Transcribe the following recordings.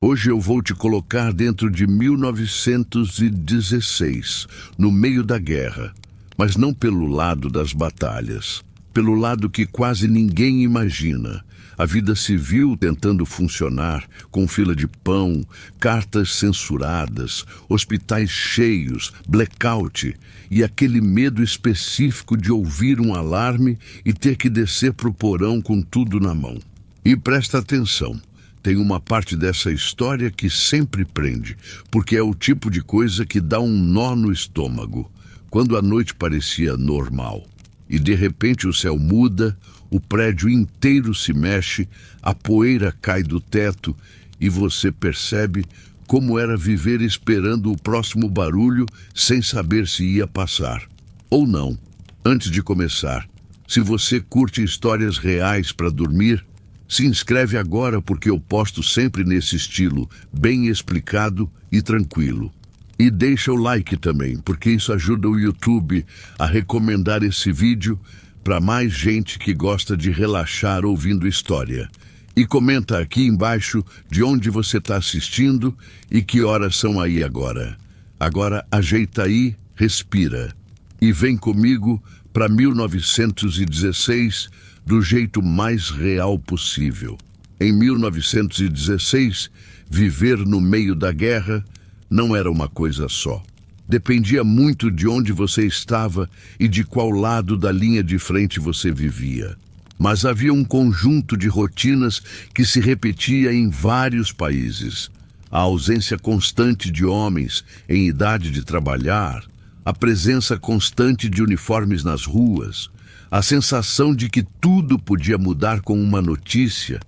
Hoje eu vou te colocar dentro de 1916, no meio da guerra, mas não pelo lado das batalhas, pelo lado que quase ninguém imagina. A vida civil tentando funcionar, com fila de pão, cartas censuradas, hospitais cheios, blackout e aquele medo específico de ouvir um alarme e ter que descer para o porão com tudo na mão. E presta atenção. Tem uma parte dessa história que sempre prende, porque é o tipo de coisa que dá um nó no estômago, quando a noite parecia normal. E de repente o céu muda, o prédio inteiro se mexe, a poeira cai do teto e você percebe como era viver esperando o próximo barulho sem saber se ia passar. Ou não. Antes de começar, se você curte histórias reais para dormir, se inscreve agora porque eu posto sempre nesse estilo, bem explicado e tranquilo. E deixa o like também, porque isso ajuda o YouTube a recomendar esse vídeo para mais gente que gosta de relaxar ouvindo história. E comenta aqui embaixo de onde você está assistindo e que horas são aí agora. Agora ajeita aí, respira. E vem comigo para 1916, do jeito mais real possível. Em 1916, viver no meio da guerra não era uma coisa só. Dependia muito de onde você estava e de qual lado da linha de frente você vivia. Mas havia um conjunto de rotinas que se repetia em vários países. A ausência constante de homens em idade de trabalhar, a presença constante de uniformes nas ruas, a sensação de que tudo podia mudar com uma notícia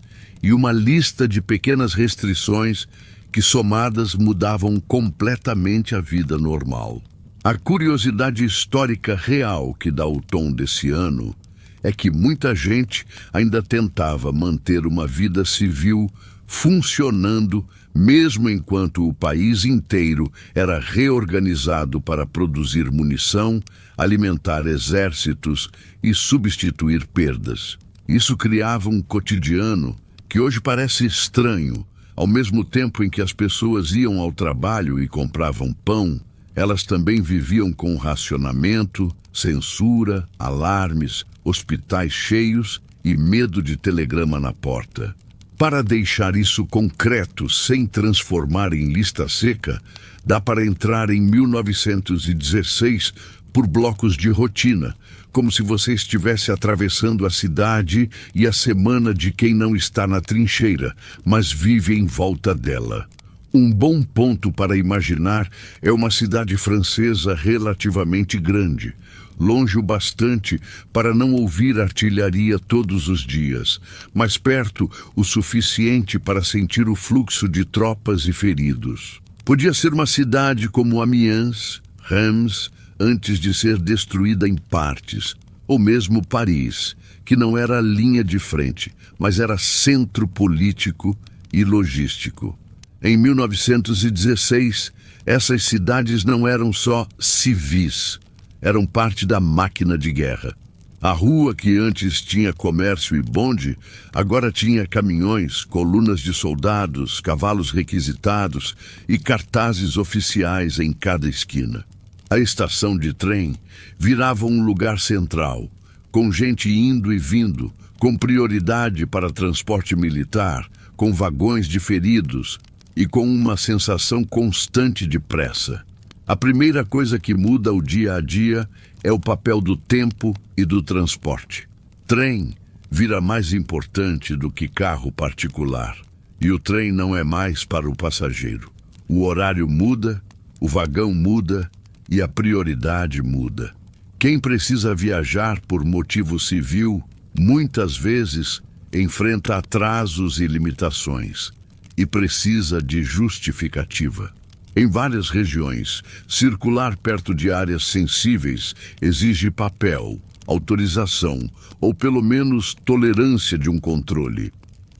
e uma lista de pequenas restrições que, somadas, mudavam completamente a vida normal. A curiosidade histórica real que dá o tom desse ano é que muita gente ainda tentava manter uma vida civil funcionando mesmo enquanto o país inteiro era reorganizado para produzir munição, alimentar exércitos e substituir perdas. Isso criava um cotidiano que hoje parece estranho. Ao mesmo tempo em que as pessoas iam ao trabalho e compravam pão, elas também viviam com racionamento, censura, alarmes, hospitais cheios e medo de telegrama na porta. Para deixar isso concreto, sem transformar em lista seca, dá para entrar em 1916 por blocos de rotina, como se você estivesse atravessando a cidade e a semana de quem não está na trincheira, mas vive em volta dela. Um bom ponto para imaginar é uma cidade francesa relativamente grande, longe o bastante para não ouvir artilharia todos os dias, mas perto o suficiente para sentir o fluxo de tropas e feridos. Podia ser uma cidade como Amiens, Reims, antes de ser destruída em partes, ou mesmo Paris, que não era a linha de frente, mas era centro político e logístico. Em 1916, essas cidades não eram só civis, eram parte da máquina de guerra. A rua que antes tinha comércio e bonde, agora tinha caminhões, colunas de soldados, cavalos requisitados e cartazes oficiais em cada esquina. A estação de trem virava um lugar central, com gente indo e vindo, com prioridade para transporte militar, com vagões de feridos e com uma sensação constante de pressa. A primeira coisa que muda o dia a dia é o papel do tempo e do transporte. Trem vira mais importante do que carro particular. E o trem não é mais para o passageiro. O horário muda, o vagão muda e a prioridade muda. Quem precisa viajar por motivo civil, muitas vezes enfrenta atrasos e limitações e precisa de justificativa. Em várias regiões, circular perto de áreas sensíveis exige papel, autorização ou pelo menos tolerância de um controle.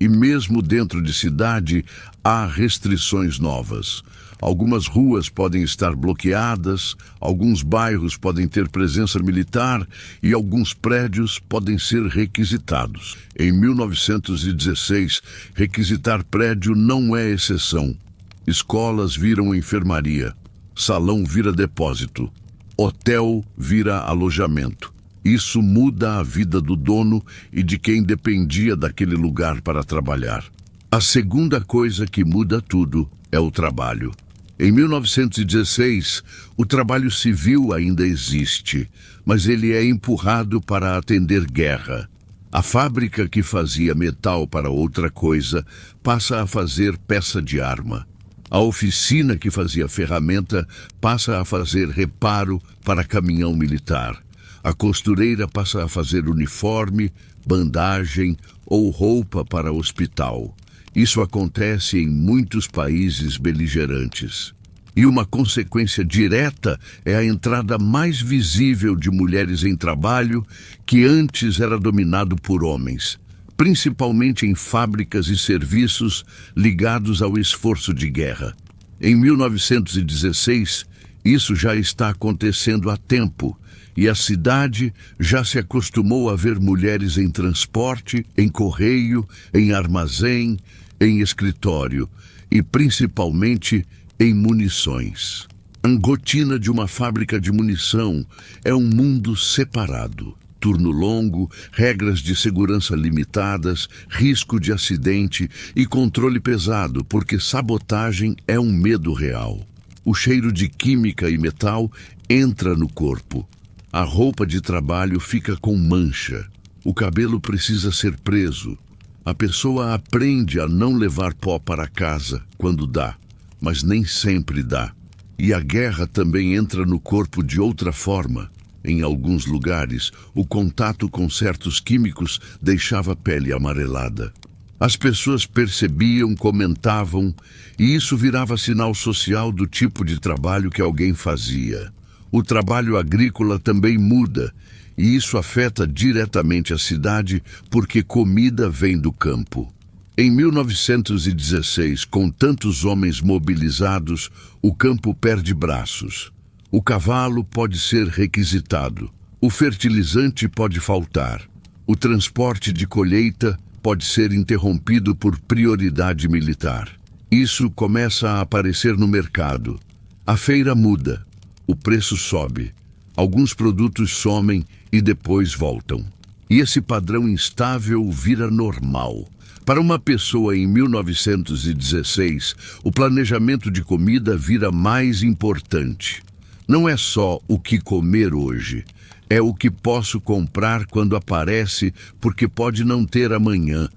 E mesmo dentro de cidade, há restrições novas. Algumas ruas podem estar bloqueadas, alguns bairros podem ter presença militar e alguns prédios podem ser requisitados. Em 1916, requisitar prédio não é exceção. Escolas viram enfermaria, salão vira depósito, hotel vira alojamento. Isso muda a vida do dono e de quem dependia daquele lugar para trabalhar. A segunda coisa que muda tudo é o trabalho. Em 1916, o trabalho civil ainda existe, mas ele é empurrado para atender guerra. A fábrica que fazia metal para outra coisa passa a fazer peça de arma. A oficina que fazia ferramenta passa a fazer reparo para caminhão militar. A costureira passa a fazer uniforme, bandagem ou roupa para hospital. Isso acontece em muitos países beligerantes. E uma consequência direta é a entrada mais visível de mulheres em trabalho que antes era dominado por homens, principalmente em fábricas e serviços ligados ao esforço de guerra. Em 1916, isso já está acontecendo há tempo, e a cidade já se acostumou a ver mulheres em transporte, em correio, em armazém, em escritório e principalmente em munições. A rotina de uma fábrica de munição é um mundo separado. Turno longo, regras de segurança limitadas, risco de acidente e controle pesado, porque sabotagem é um medo real. O cheiro de química e metal entra no corpo. A roupa de trabalho fica com mancha. O cabelo precisa ser preso. A pessoa aprende a não levar pó para casa quando dá, mas nem sempre dá. E a guerra também entra no corpo de outra forma. Em alguns lugares, o contato com certos químicos deixava a pele amarelada. As pessoas percebiam, comentavam, e isso virava sinal social do tipo de trabalho que alguém fazia. O trabalho agrícola também muda, e isso afeta diretamente a cidade porque comida vem do campo. Em 1916, com tantos homens mobilizados, o campo perde braços. O cavalo pode ser requisitado. O fertilizante pode faltar. O transporte de colheita pode ser interrompido por prioridade militar. Isso começa a aparecer no mercado. A feira muda. O preço sobe. Alguns produtos somem e depois voltam. E esse padrão instável vira normal. Para uma pessoa em 1916, o planejamento de comida vira mais importante. Não é só o que comer hoje, é o que posso comprar quando aparece, porque pode não ter amanhã.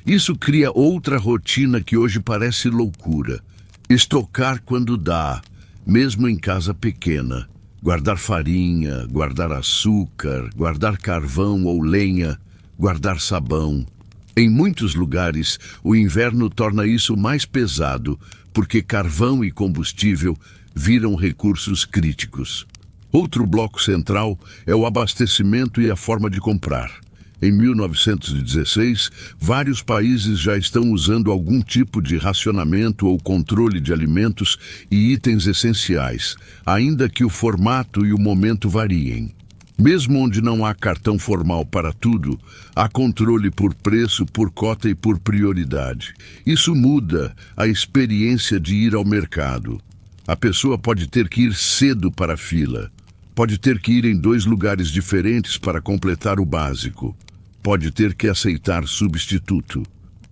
Isso cria outra rotina que hoje parece loucura. Estocar quando dá, mesmo em casa pequena. Guardar farinha, guardar açúcar, guardar carvão ou lenha, guardar sabão. Em muitos lugares, o inverno torna isso mais pesado, porque carvão e combustível viram recursos críticos. Outro bloco central é o abastecimento e a forma de comprar. Em 1916, vários países já estão usando algum tipo de racionamento ou controle de alimentos e itens essenciais, ainda que o formato e o momento variem. Mesmo onde não há cartão formal para tudo, há controle por preço, por cota e por prioridade. Isso muda a experiência de ir ao mercado. A pessoa pode ter que ir cedo para a fila. Pode ter que ir em 2 lugares diferentes para completar o básico. Pode ter que aceitar substituto.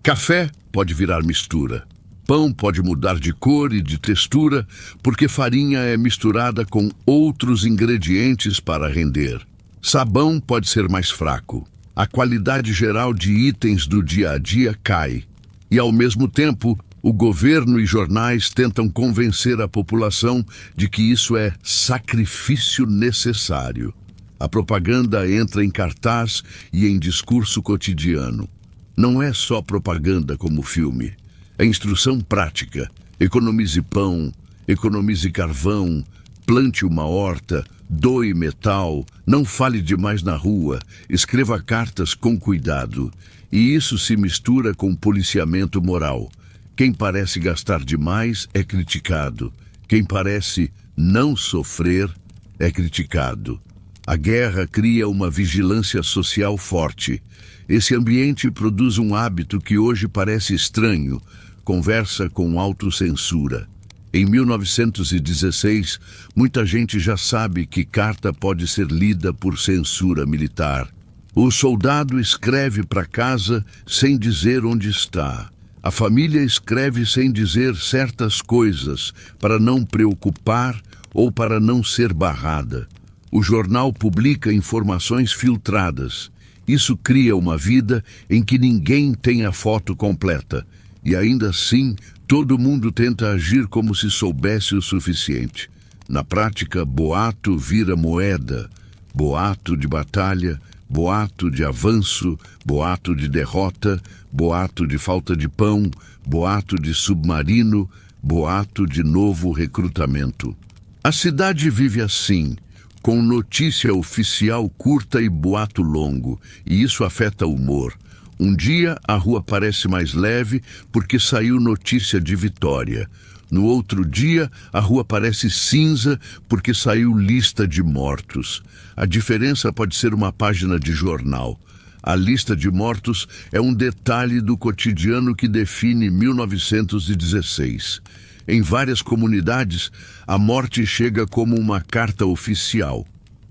Café pode virar mistura. Pão pode mudar de cor e de textura, porque farinha é misturada com outros ingredientes para render. Sabão pode ser mais fraco. A qualidade geral de itens do dia a dia cai. E, ao mesmo tempo, o governo e jornais tentam convencer a população de que isso é sacrifício necessário. A propaganda entra em cartaz e em discurso cotidiano. Não é só propaganda como filme. É instrução prática. Economize pão, economize carvão, plante uma horta, doe metal, não fale demais na rua, escreva cartas com cuidado. E isso se mistura com policiamento moral. Quem parece gastar demais é criticado. Quem parece não sofrer é criticado. A guerra cria uma vigilância social forte. Esse ambiente produz um hábito que hoje parece estranho: conversa com autocensura. Em 1916, muita gente já sabe que carta pode ser lida por censura militar. O soldado escreve para casa sem dizer onde está. A família escreve sem dizer certas coisas para não preocupar ou para não ser barrada. O jornal publica informações filtradas. Isso cria uma vida em que ninguém tem a foto completa. E ainda assim, todo mundo tenta agir como se soubesse o suficiente. Na prática, boato vira moeda. Boato de batalha, boato de avanço, boato de derrota, boato de falta de pão, boato de submarino, boato de novo recrutamento. A cidade vive assim, com notícia oficial curta e boato longo, e isso afeta o humor. Um dia a rua parece mais leve porque saiu notícia de vitória. No outro dia a rua parece cinza porque saiu lista de mortos. A diferença pode ser uma página de jornal. A lista de mortos é um detalhe do cotidiano que define 1916. Em várias comunidades, a morte chega como uma carta oficial,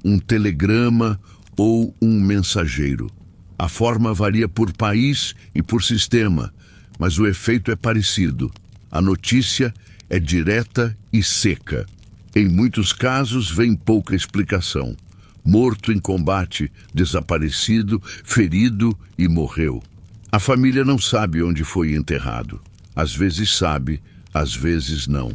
um telegrama ou um mensageiro. A forma varia por país e por sistema, mas o efeito é parecido. A notícia é direta e seca. Em muitos casos, vem pouca explicação. Morto em combate, desaparecido, ferido e morreu. A família não sabe onde foi enterrado. Às vezes sabe, às vezes não.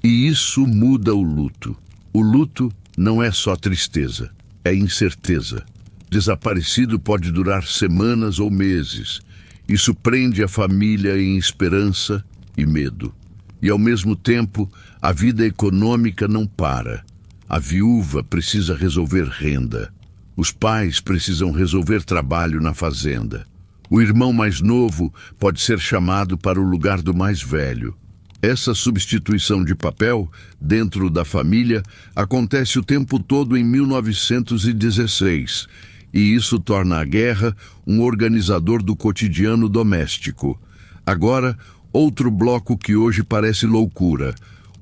E isso muda o luto. O luto não é só tristeza, é incerteza. Desaparecido pode durar semanas ou meses. Isso prende a família em esperança e medo. E, ao mesmo tempo, a vida econômica não para. A viúva precisa resolver renda. Os pais precisam resolver trabalho na fazenda. O irmão mais novo pode ser chamado para o lugar do mais velho. Essa substituição de papel, dentro da família, acontece o tempo todo em 1916. E isso torna a guerra um organizador do cotidiano doméstico. Agora, outro bloco que hoje parece loucura: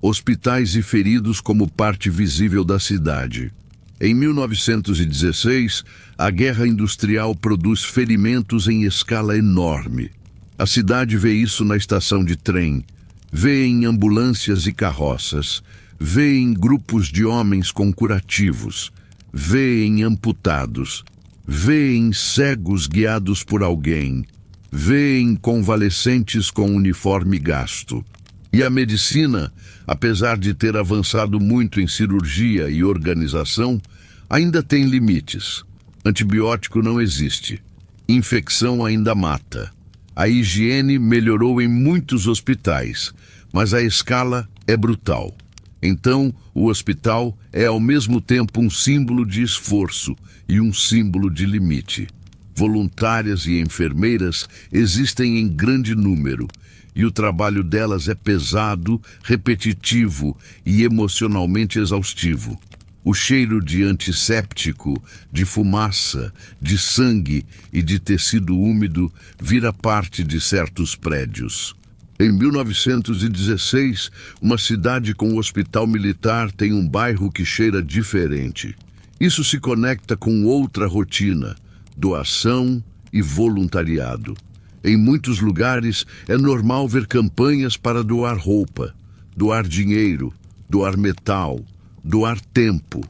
hospitais e feridos como parte visível da cidade. Em 1916, a guerra industrial produz ferimentos em escala enorme. A cidade vê isso na estação de trem, vê em ambulâncias e carroças, vê em grupos de homens com curativos, vê em amputados, vê em cegos guiados por alguém, vê em convalescentes com uniforme gasto. E a medicina, apesar de ter avançado muito em cirurgia e organização, ainda tem limites. Antibiótico não existe. Infecção ainda mata. A higiene melhorou em muitos hospitais, mas a escala é brutal. Então, o hospital é ao mesmo tempo um símbolo de esforço e um símbolo de limite. Voluntárias e enfermeiras existem em grande número, e o trabalho delas é pesado, repetitivo e emocionalmente exaustivo. O cheiro de antisséptico, de fumaça, de sangue e de tecido úmido vira parte de certos prédios. Em 1916, uma cidade com um hospital militar tem um bairro que cheira diferente. Isso se conecta com outra rotina: doação e voluntariado. Em muitos lugares é normal ver campanhas para doar roupa, doar dinheiro, doar metal, doar tempo.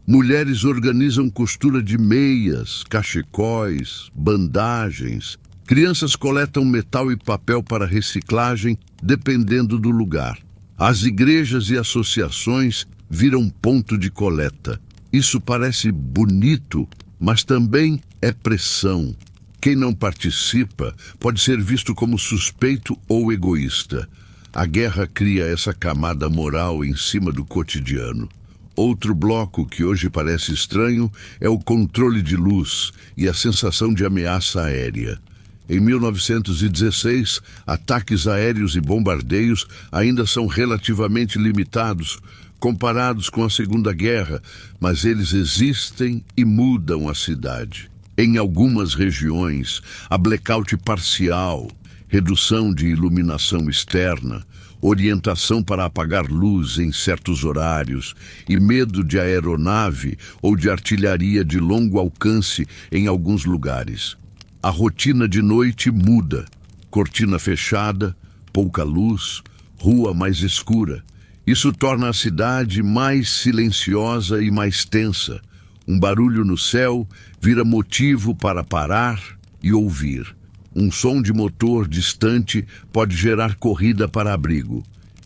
Mulheres organizam costura de meias, cachecóis, bandagens. Crianças coletam metal e papel para reciclagem, dependendo do lugar. As igrejas e associações viram ponto de coleta. Isso parece bonito, mas também é pressão. Quem não participa pode ser visto como suspeito ou egoísta. A guerra cria essa camada moral em cima do cotidiano. Outro bloco que hoje parece estranho é o controle de luz e a sensação de ameaça aérea. Em 1916, ataques aéreos e bombardeios ainda são relativamente limitados, comparados com a Segunda Guerra, mas eles existem e mudam a cidade. Em algumas regiões, há blackout parcial, redução de iluminação externa, orientação para apagar luz em certos horários e medo de aeronave ou de artilharia de longo alcance em alguns lugares. A rotina de noite muda. Cortina fechada, pouca luz, rua mais escura. Isso torna a cidade mais silenciosa e mais tensa. Um barulho no céu vira motivo para parar e ouvir. Um som de motor distante pode gerar corrida para abrigo.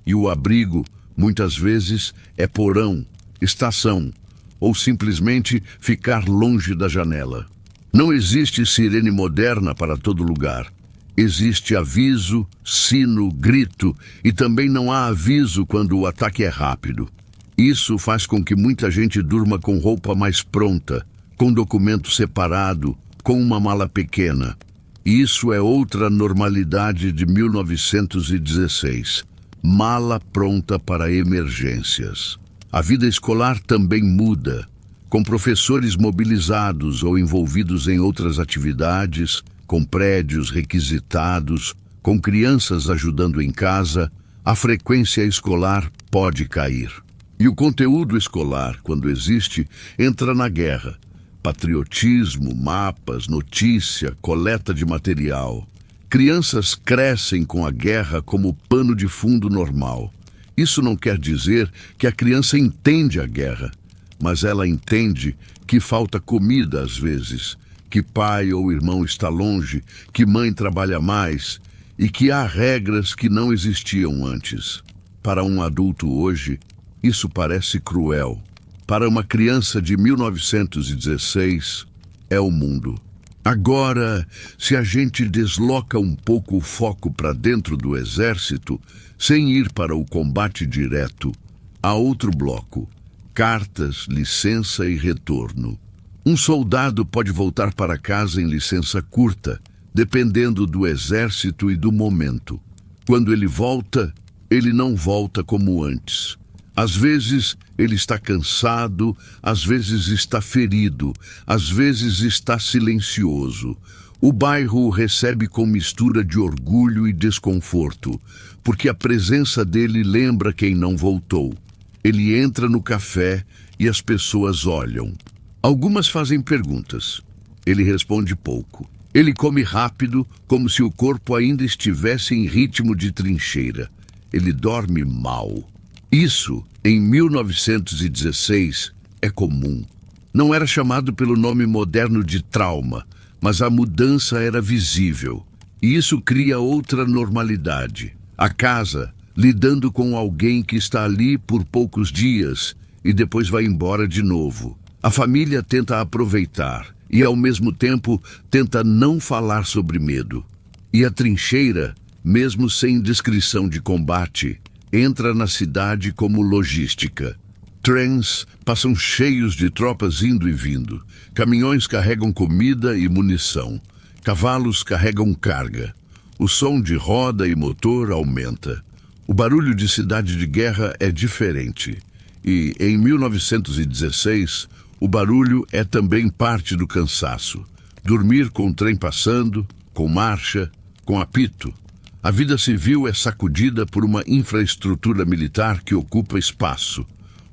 E o abrigo, muitas vezes, é porão, estação, ou simplesmente ficar longe da janela. Não existe sirene moderna para todo lugar. Existe aviso, sino, grito, e também não há aviso quando o ataque é rápido. Isso faz com que muita gente durma com roupa mais pronta, com documento separado, com uma mala pequena. Isso é outra normalidade de 1916. Mala pronta para emergências. A vida escolar também muda, com professores mobilizados ou envolvidos em outras atividades, com prédios requisitados, com crianças ajudando em casa, a frequência escolar pode cair. E o conteúdo escolar, quando existe, entra na guerra. Patriotismo, mapas, notícia, coleta de material. Crianças crescem com a guerra como pano de fundo normal. Isso não quer dizer que a criança entende a guerra, mas ela entende que falta comida às vezes, que pai ou irmão está longe, que mãe trabalha mais e que há regras que não existiam antes. Para um adulto hoje, isso parece cruel. Para uma criança de 1916, é o mundo. Agora, se a gente desloca um pouco o foco para dentro do exército, sem ir para o combate direto, há outro bloco: cartas, licença e retorno. Um soldado pode voltar para casa em licença curta, dependendo do exército e do momento. Quando ele volta, ele não volta como antes. Às vezes ele está cansado, às vezes está ferido, às vezes está silencioso. O bairro o recebe com mistura de orgulho e desconforto, porque a presença dele lembra quem não voltou. Ele entra no café e as pessoas olham. Algumas fazem perguntas. Ele responde pouco. Ele come rápido, como se o corpo ainda estivesse em ritmo de trincheira. Ele dorme mal. Isso, em 1916, é comum. Não era chamado pelo nome moderno de trauma, mas a mudança era visível. E isso cria outra normalidade. A casa, lidando com alguém que está ali por poucos dias e depois vai embora de novo. A família tenta aproveitar e, ao mesmo tempo, tenta não falar sobre medo. E a trincheira, mesmo sem descrição de combate, entra na cidade como logística. Trens passam cheios de tropas indo e vindo. Caminhões carregam comida e munição. Cavalos carregam carga. O som de roda e motor aumenta. O barulho de cidade de guerra é diferente. E, em 1916, o barulho é também parte do cansaço. Dormir com o trem passando, com marcha, com apito. A vida civil é sacudida por uma infraestrutura militar que ocupa espaço.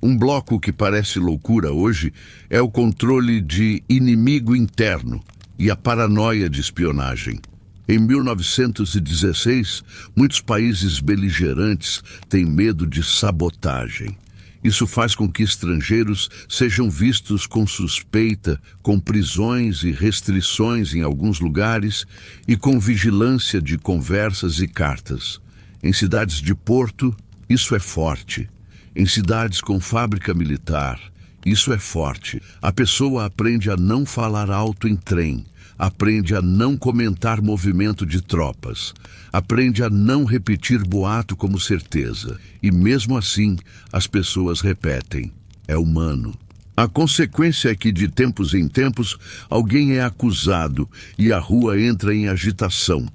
Um bloco que parece loucura hoje é o controle de inimigo interno e a paranoia de espionagem. Em 1916, muitos países beligerantes têm medo de sabotagem. Isso faz com que estrangeiros sejam vistos com suspeita, com prisões e restrições em alguns lugares e com vigilância de conversas e cartas. Em cidades de porto, isso é forte. Em cidades com fábrica militar, isso é forte. A pessoa aprende a não falar alto em trem, aprende a não comentar movimento de tropas, aprende a não repetir boato como certeza. E mesmo assim, as pessoas repetem. é humano. A consequência é que, de tempos em tempos, alguém é acusado e a rua entra em agitação.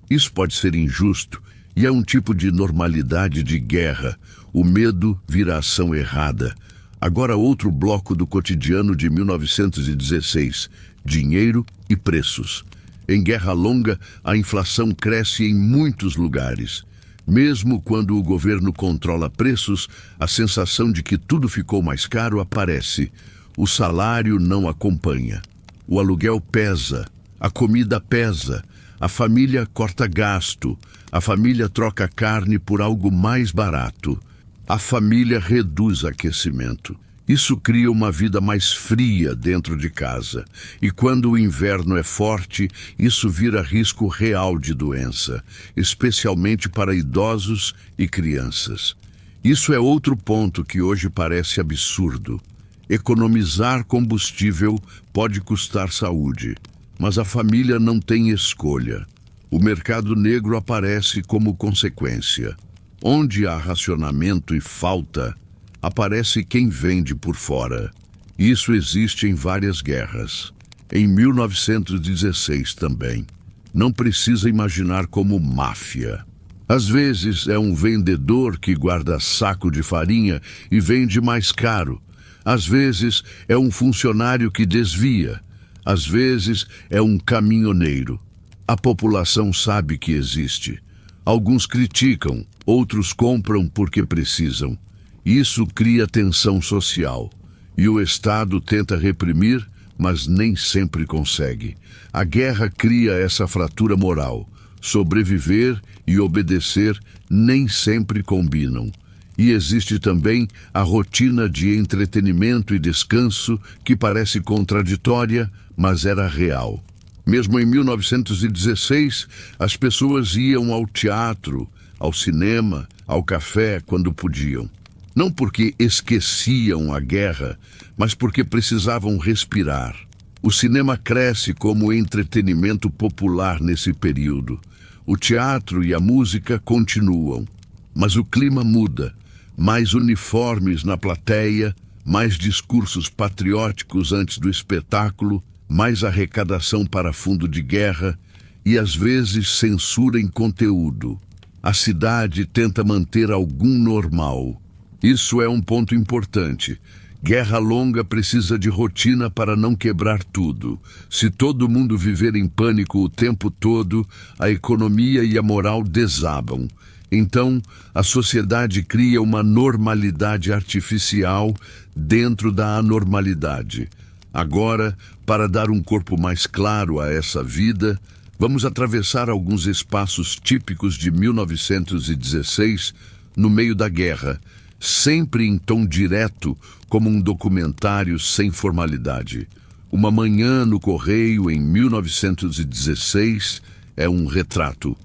Isso pode ser injusto e é um tipo de normalidade de guerra. O medo vira ação errada. Agora, outro bloco do cotidiano de 1916: dinheiro e preços. Em Guerra Longa, a inflação cresce em muitos lugares. Mesmo quando o governo controla preços, a sensação de que tudo ficou mais caro aparece. O salário não acompanha. O aluguel pesa, a comida pesa, a família corta gasto, a família troca carne por algo mais barato. A família reduz aquecimento. Isso cria uma vida mais fria dentro de casa. E quando o inverno é forte, isso vira risco real de doença, especialmente para idosos e crianças. Isso é outro ponto que hoje parece absurdo. Economizar combustível pode custar saúde, mas a família não tem escolha. O mercado negro aparece como consequência. Onde há racionamento e falta, aparece quem vende por fora. Isso existe em várias guerras. Em 1916 também. Não precisa imaginar como máfia. Às vezes é um vendedor que guarda saco de farinha e vende mais caro. Às vezes é um funcionário que desvia. Às vezes é um caminhoneiro. A população sabe que existe. Alguns criticam, outros compram porque precisam. Isso cria tensão social. E o Estado tenta reprimir, mas nem sempre consegue. A guerra cria essa fratura moral. Sobreviver e obedecer nem sempre combinam. E existe também a rotina de entretenimento e descanso que parece contraditória, mas era real. Mesmo em 1916, as pessoas iam ao teatro, ao cinema, ao café quando podiam. Não porque esqueciam a guerra, mas porque precisavam respirar. O cinema cresce como entretenimento popular nesse período. O teatro e a música continuam, mas o clima muda. Mais uniformes na plateia, mais discursos patrióticos antes do espetáculo, mais arrecadação para fundo de guerra e, às vezes, censura em conteúdo. A cidade tenta manter algum normal. Isso é um ponto importante. Guerra Longa precisa de rotina para não quebrar tudo. Se todo mundo viver em pânico o tempo todo, a economia e a moral desabam. Então, a sociedade cria uma normalidade artificial dentro da anormalidade. Agora, para dar um corpo mais claro a essa vida, vamos atravessar alguns espaços típicos de 1916, no meio da guerra, sempre em tom direto, como um documentário sem formalidade. Uma manhã no Correio, em 1916, é um retrato.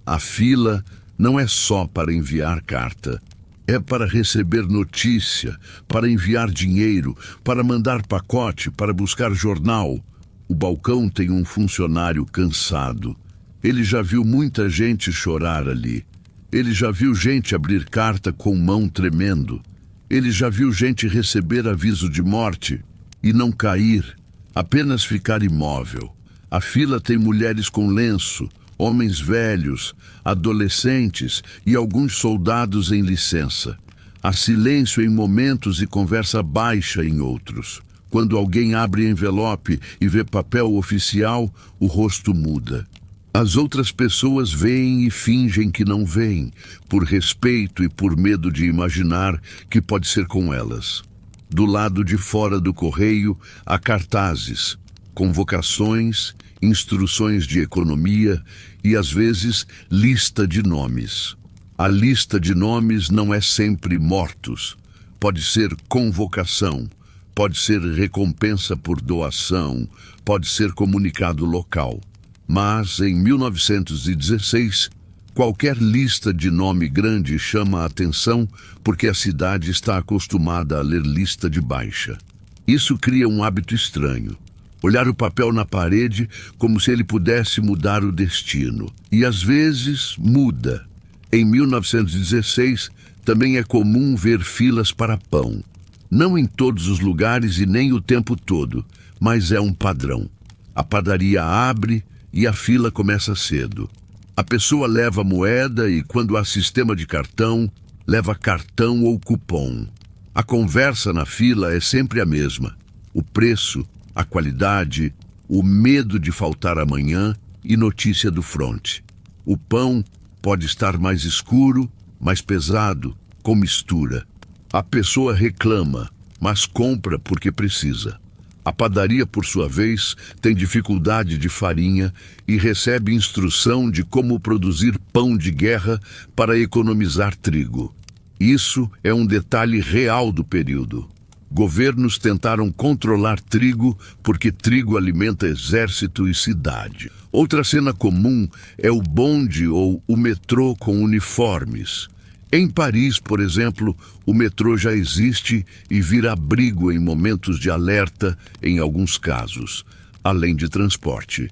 A fila não é só para enviar carta. É para receber notícia, para enviar dinheiro, para mandar pacote, para buscar jornal. O balcão tem um funcionário cansado. Ele já viu muita gente chorar ali. Ele já viu gente abrir carta com mão tremendo. Ele já viu gente receber aviso de morte e não cair, apenas ficar imóvel. A fila tem mulheres com lenço, homens velhos, adolescentes e alguns soldados em licença. Há silêncio em momentos e conversa baixa em outros. Quando alguém abre envelope e vê papel oficial, o rosto muda. As outras pessoas veem e fingem que não veem, por respeito e por medo de imaginar que pode ser com elas. Do lado de fora do correio há cartazes, convocações, instruções de economia e, às vezes, lista de nomes. A lista de nomes não é sempre mortos. Pode ser convocação, pode ser recompensa por doação, pode ser comunicado local. Mas, em 1916, qualquer lista de nome grande chama a atenção porque a cidade está acostumada a ler lista de baixa. Isso cria um hábito estranho. Olhar o papel na parede como se ele pudesse mudar o destino. E às vezes muda. Em 1916, também é comum ver filas para pão. Não em todos os lugares e nem o tempo todo, mas é um padrão. A padaria abre e a fila começa cedo. A pessoa leva moeda e, quando há sistema de cartão, leva cartão ou cupom. A conversa na fila é sempre a mesma. O preço, a qualidade, o medo de faltar amanhã e notícia do fronte. O pão pode estar mais escuro, mais pesado, com mistura. A pessoa reclama, mas compra porque precisa. A padaria, por sua vez, tem dificuldade de farinha e recebe instrução de como produzir pão de guerra para economizar trigo. Isso é um detalhe real do período. Governos tentaram controlar trigo porque trigo alimenta exército e cidade. Outra cena comum é o bonde ou o metrô com uniformes. Em Paris, por exemplo, o metrô já existe e vira abrigo em momentos de alerta, em alguns casos, além de transporte.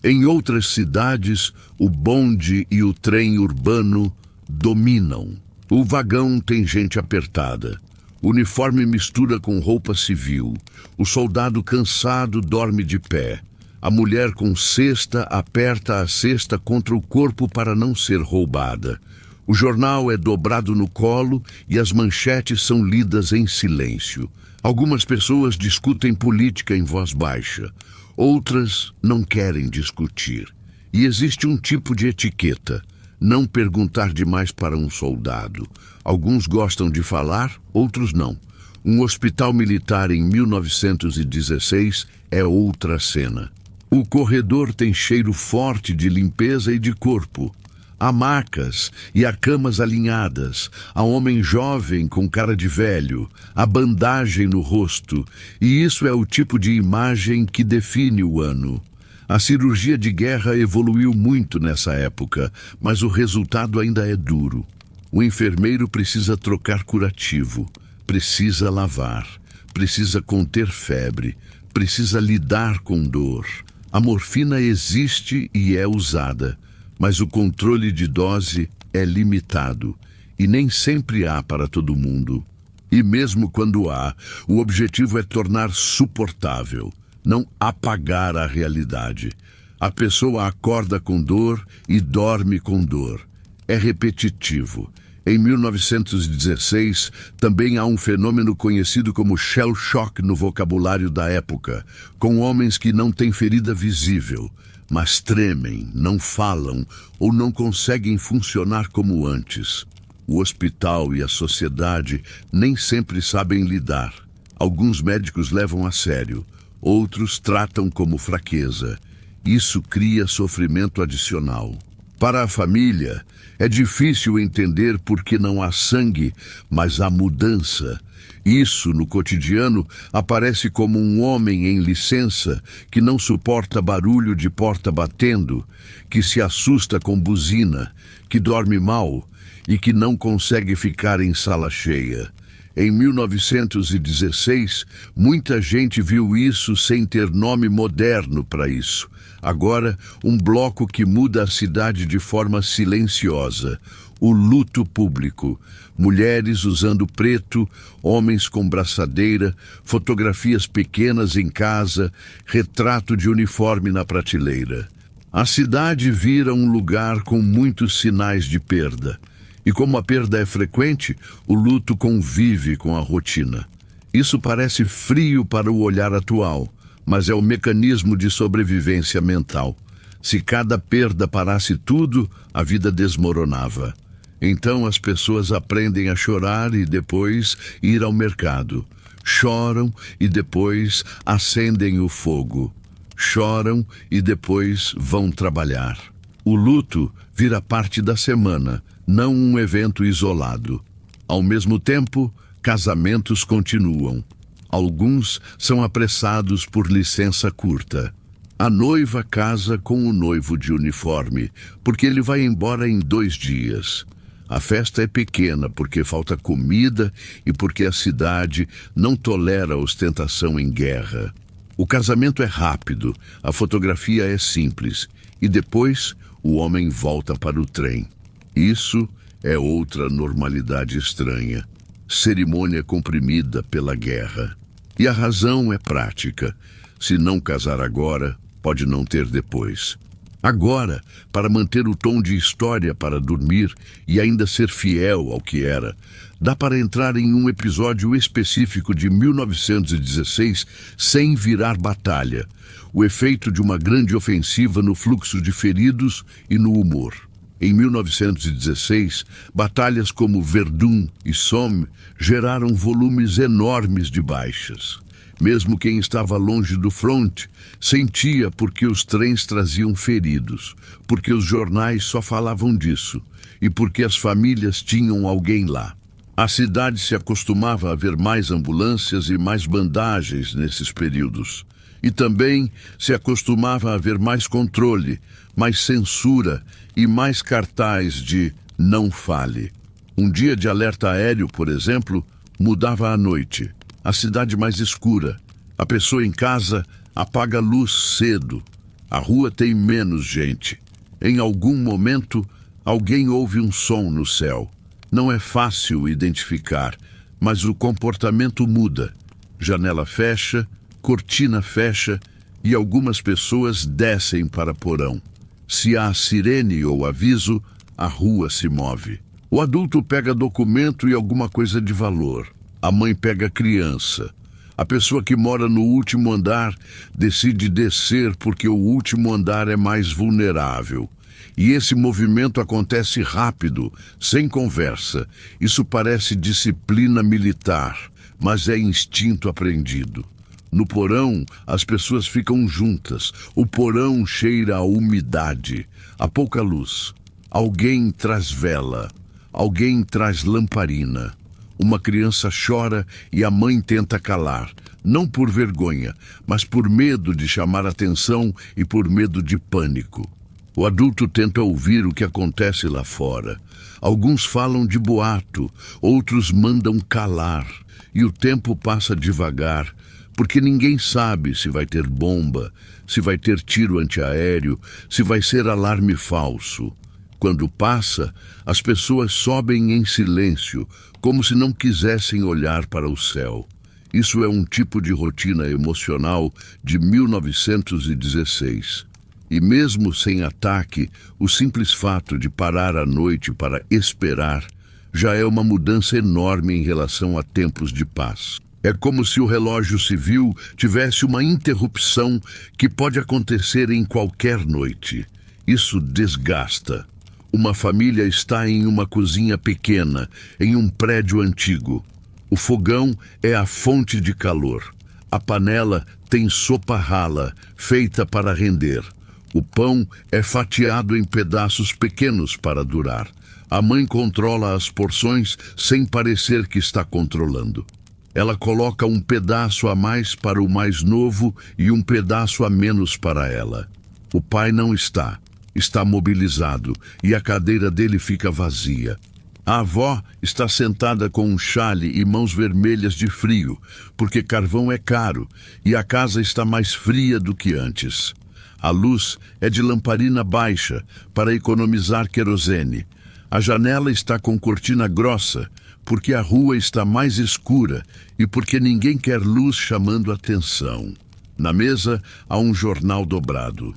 Em outras cidades, o bonde e o trem urbano dominam. O vagão tem gente apertada. O uniforme mistura com roupa civil. O soldado cansado dorme de pé. A mulher com cesta aperta a cesta contra o corpo para não ser roubada. O jornal é dobrado no colo e as manchetes são lidas em silêncio. Algumas pessoas discutem política em voz baixa. Outras não querem discutir. E existe um tipo de etiqueta: não perguntar demais para um soldado. Alguns gostam de falar, outros não. Um hospital militar em 1916 é outra cena. O corredor tem cheiro forte de limpeza e de corpo. Há macas e há camas alinhadas, há homem jovem com cara de velho, há bandagem no rosto, e isso é o tipo de imagem que define o ano. A cirurgia de guerra evoluiu muito nessa época, mas o resultado ainda é duro. O enfermeiro precisa trocar curativo, precisa lavar, precisa conter febre, precisa lidar com dor. A morfina existe e é usada, mas o controle de dose é limitado e nem sempre há para todo mundo. E mesmo quando há, o objetivo é tornar suportável, não apagar a realidade. A pessoa acorda com dor e dorme com dor. É repetitivo. Em 1916, também há um fenômeno conhecido como shell shock no vocabulário da época, com homens que não têm ferida visível, mas tremem, não falam ou não conseguem funcionar como antes. O hospital e a sociedade nem sempre sabem lidar. Alguns médicos levam a sério, outros tratam como fraqueza. Isso cria sofrimento adicional. Para a família, é difícil entender por que não há sangue, mas há mudança. Isso, no cotidiano, aparece como um homem em licença que não suporta barulho de porta batendo, que se assusta com buzina, que dorme mal e que não consegue ficar em sala cheia. Em 1916, muita gente viu isso sem ter nome moderno para isso. Agora, um bloco que muda a cidade de forma silenciosa. O luto público. Mulheres usando preto, homens com braçadeira, fotografias pequenas em casa, retrato de uniforme na prateleira. A cidade vira um lugar com muitos sinais de perda. E como a perda é frequente, o luto convive com a rotina. Isso parece frio para o olhar atual, mas é o mecanismo de sobrevivência mental. Se cada perda parasse tudo, a vida desmoronava. Então as pessoas aprendem a chorar e depois ir ao mercado. Choram e depois acendem o fogo. Choram e depois vão trabalhar. O luto vira parte da semana, não um evento isolado. Ao mesmo tempo, casamentos continuam. Alguns são apressados por licença curta. A noiva casa com o noivo de uniforme, porque ele vai embora em 2 dias. A festa é pequena porque falta comida e porque a cidade não tolera ostentação em guerra. O casamento é rápido, a fotografia é simples, e depois o homem volta para o trem. Isso é outra normalidade estranha. cerimônia comprimida pela guerra. E a razão é prática. Se não casar agora, pode não ter depois. Agora, para manter o tom de história para dormir e ainda ser fiel ao que era, dá para entrar em um episódio específico de 1916 sem virar batalha, o efeito de uma grande ofensiva no fluxo de feridos e no humor. Em 1916, batalhas como Verdun e Somme geraram volumes enormes de baixas. Mesmo quem estava longe do fronte sentia porque os trens traziam feridos, porque os jornais só falavam disso e porque as famílias tinham alguém lá. A cidade se acostumava a ver mais ambulâncias e mais bandagens nesses períodos. E também se acostumava a ver mais controle, mais censura e mais cartaz de "não fale". Um dia de alerta aéreo, por exemplo, mudava à noite. A cidade mais escura. A pessoa em casa apaga a luz cedo. A rua tem menos gente. Em algum momento, alguém ouve um som no céu. Não é fácil identificar, mas o comportamento muda. Janela fecha, cortina fecha e algumas pessoas descem para porão. Se há sirene ou aviso, a rua se move. O adulto pega documento e alguma coisa de valor. A mãe pega a criança. A pessoa que mora no último andar decide descer porque o último andar é mais vulnerável. E esse movimento acontece rápido, sem conversa. Isso parece disciplina militar, mas é instinto aprendido. No porão, as pessoas ficam juntas. O porão cheira a umidade, a pouca luz. Alguém traz vela, alguém traz lamparina. Uma criança chora e a mãe tenta calar, não por vergonha, mas por medo de chamar atenção e por medo de pânico. O adulto tenta ouvir o que acontece lá fora. Alguns falam de boato, outros mandam calar, e o tempo passa devagar, porque ninguém sabe se vai ter bomba, se vai ter tiro antiaéreo, se vai ser alarme falso. Quando passa, as pessoas sobem em silêncio, como se não quisessem olhar para o céu. Isso é um tipo de rotina emocional de 1916. E mesmo sem ataque, o simples fato de parar à noite para esperar já é uma mudança enorme em relação a tempos de paz. É como se o relógio civil tivesse uma interrupção que pode acontecer em qualquer noite. Isso desgasta. Uma família está em uma cozinha pequena, em um prédio antigo. O fogão é a fonte de calor. A panela tem sopa rala, feita para render. O pão é fatiado em pedaços pequenos para durar. A mãe controla as porções sem parecer que está controlando. Ela coloca um pedaço a mais para o mais novo e um pedaço a menos para ela. O pai não está. Está mobilizado e a cadeira dele fica vazia. A avó está sentada com um chale e mãos vermelhas de frio, porque carvão é caro e a casa está mais fria do que antes. A luz é de lamparina baixa para economizar querosene. A janela está com cortina grossa, porque a rua está mais escura e porque ninguém quer luz chamando atenção. Na mesa há um jornal dobrado.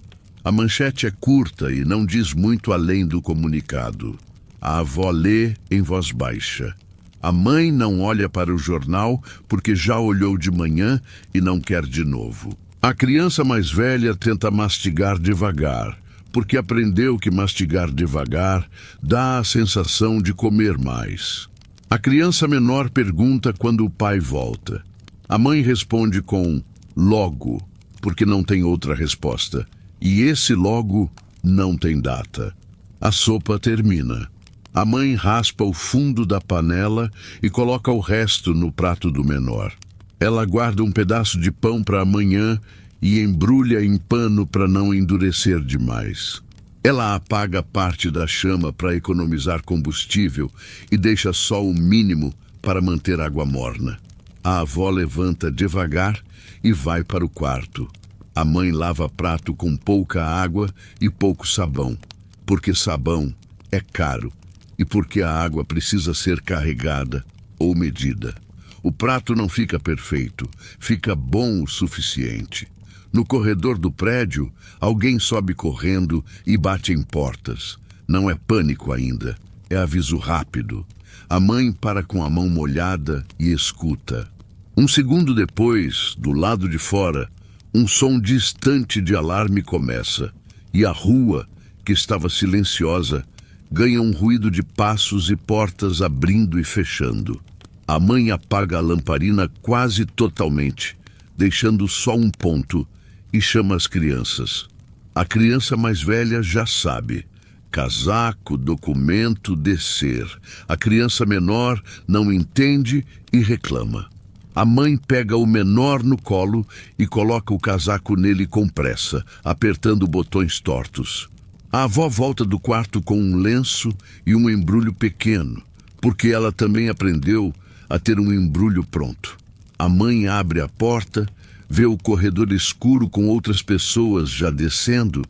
A manchete é curta e não diz muito além do comunicado. A avó lê em voz baixa. A mãe não olha para o jornal porque já olhou de manhã e não quer de novo. A criança mais velha tenta mastigar devagar, porque aprendeu que mastigar devagar dá a sensação de comer mais. A criança menor pergunta quando o pai volta. A mãe responde com "logo", porque não tem outra resposta. E esse logo não tem data. A sopa termina. A mãe raspa o fundo da panela e coloca o resto no prato do menor. Ela guarda um pedaço de pão para amanhã e embrulha em pano para não endurecer demais. Ela apaga parte da chama para economizar combustível e deixa só o mínimo para manter água morna. A avó levanta devagar e vai para o quarto. A mãe lava prato com pouca água e pouco sabão, porque sabão é caro e porque a água precisa ser carregada. ou medida. O prato não fica perfeito, fica bom o suficiente. No corredor do prédio, alguém sobe correndo e bate em portas. Não é pânico ainda, é aviso rápido. A mãe para com a mão molhada e escuta. Um segundo depois, do lado de fora, um som distante de alarme começa. E a rua, que estava silenciosa, ganha um ruído de passos e portas abrindo e fechando. A mãe apaga a lamparina quase totalmente, deixando só um ponto, e chama as crianças. A criança mais velha já sabe. Casaco, documento, descer. A criança menor não entende e reclama. A mãe pega o menor no colo e coloca o casaco nele com pressa, apertando botões tortos. A avó volta do quarto com um lenço e um embrulho pequeno, porque ela também aprendeu a ter um embrulho pronto. A mãe abre a porta, vê o corredor escuro com outras pessoas já descendo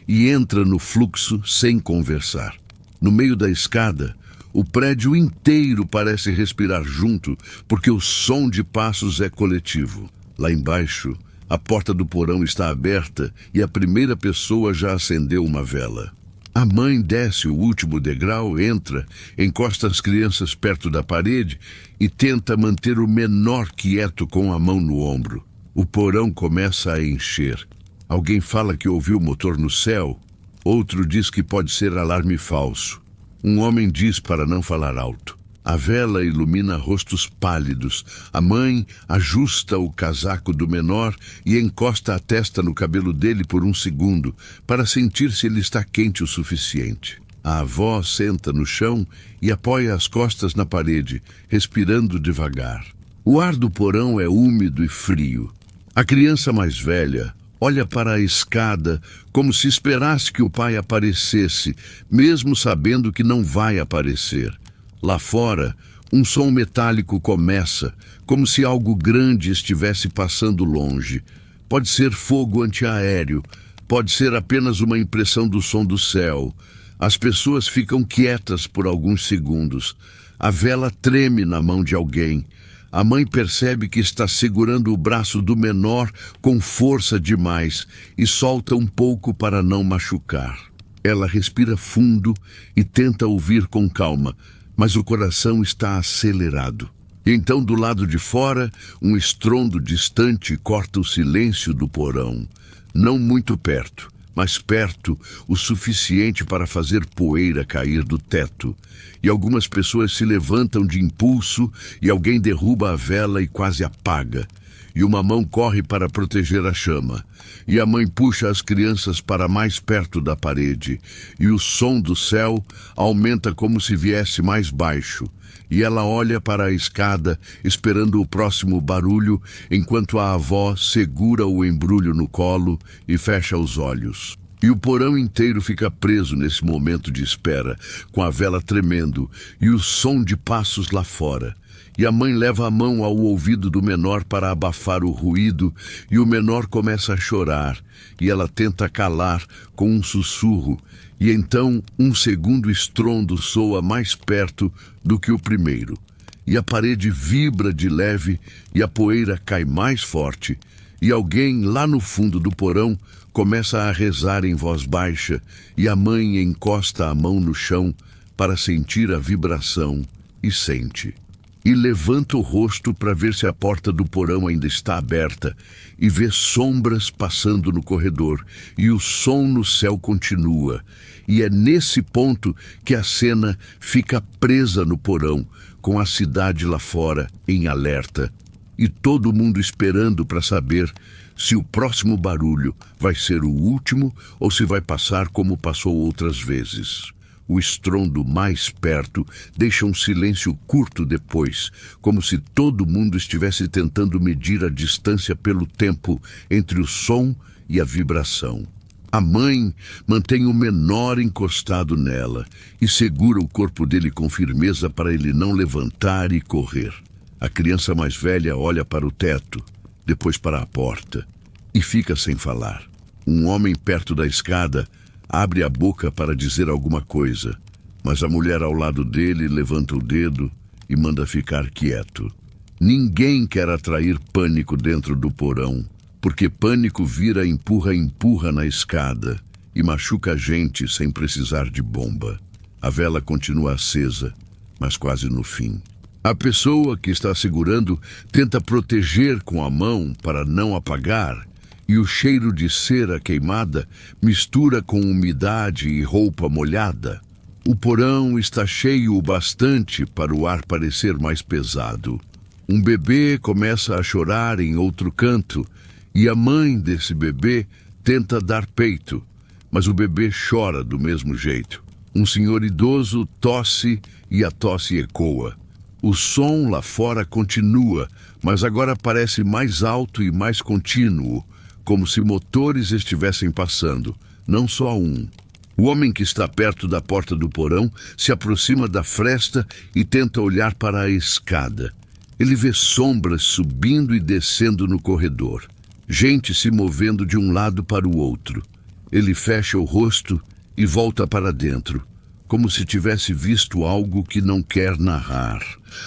e entra no fluxo sem conversar. No meio da escada, o prédio inteiro parece respirar junto, porque o som de passos é coletivo. Lá embaixo, a porta do porão está aberta e a primeira pessoa já acendeu uma vela. A mãe desce o último degrau, entra, encosta as crianças perto da parede e tenta manter o menor quieto com a mão no ombro. O porão começa a encher. Alguém fala que ouviu o motor no céu, outro diz que pode ser alarme falso. Um homem diz para não falar alto. A vela ilumina rostos pálidos. A mãe ajusta o casaco do menor e encosta a testa no cabelo dele por um segundo, para sentir se ele está quente o suficiente. A avó senta no chão e apoia as costas na parede, respirando devagar. O ar do porão é úmido e frio. A criança mais velha olha para a escada como se esperasse que o pai aparecesse, mesmo sabendo que não vai aparecer. Lá fora, um som metálico começa, como se algo grande estivesse passando longe. Pode ser fogo antiaéreo, pode ser apenas uma impressão do som do céu. As pessoas ficam quietas por alguns segundos. A vela treme na mão de alguém. A mãe percebe que está segurando o braço do menor com força demais e solta um pouco para não machucar. Ela respira fundo e tenta ouvir com calma, mas o coração está acelerado. Então, do lado de fora, um estrondo distante corta o silêncio do porão. Não muito perto, mas perto o suficiente para fazer poeira cair do teto. E algumas pessoas se levantam de impulso e alguém derruba a vela e quase apaga. E uma mão corre para proteger a chama. E a mãe puxa as crianças para mais perto da parede. E o som do céu aumenta como se viesse mais baixo. E ela olha para a escada, esperando o próximo barulho, enquanto a avó segura o embrulho no colo e fecha os olhos. E o porão inteiro fica preso nesse momento de espera, com a vela tremendo e o som de passos lá fora. E a mãe leva a mão ao ouvido do menor para abafar o ruído, e o menor começa a chorar, e ela tenta calar com um sussurro, e então um segundo estrondo soa mais perto do que o primeiro. E a parede vibra de leve, e a poeira cai mais forte, e alguém lá no fundo do porão começa a rezar em voz baixa, e a mãe encosta a mão no chão para sentir a vibração, e sente. E levanta o rosto para ver se a porta do porão ainda está aberta, e vê sombras passando no corredor, e o som no céu continua. E é nesse ponto que a cena fica presa no porão, com a cidade lá fora em alerta, e todo mundo esperando para saber se o próximo barulho vai ser o último ou se vai passar como passou outras vezes. O estrondo mais perto deixa um silêncio curto depois, como se todo mundo estivesse tentando medir a distância pelo tempo entre o som e a vibração. A mãe mantém o menor encostado nela e segura o corpo dele com firmeza para ele não levantar e correr. A criança mais velha olha para o teto, depois para a porta, e fica sem falar. Um homem perto da escada abre a boca para dizer alguma coisa, mas a mulher ao lado dele levanta o dedo e manda ficar quieto. Ninguém quer atrair pânico dentro do porão, porque pânico vira empurra-empurra na escada e machuca a gente sem precisar de bomba. A vela continua acesa, mas quase no fim. A pessoa que está segurando tenta proteger com a mão para não apagar, e o cheiro de cera queimada mistura com umidade e roupa molhada. O porão está cheio o bastante para o ar parecer mais pesado. Um bebê começa a chorar em outro canto, e a mãe desse bebê tenta dar peito, mas o bebê chora do mesmo jeito. Um senhor idoso tosse e a tosse ecoa. O som lá fora continua, mas agora parece mais alto e mais contínuo, como se motores estivessem passando, não só um. O homem que está perto da porta do porão se aproxima da fresta e tenta olhar para a escada. Ele vê sombras subindo e descendo no corredor, gente se movendo de um lado para o outro. Ele fecha o rosto e volta para dentro, como se tivesse visto algo que não quer narrar.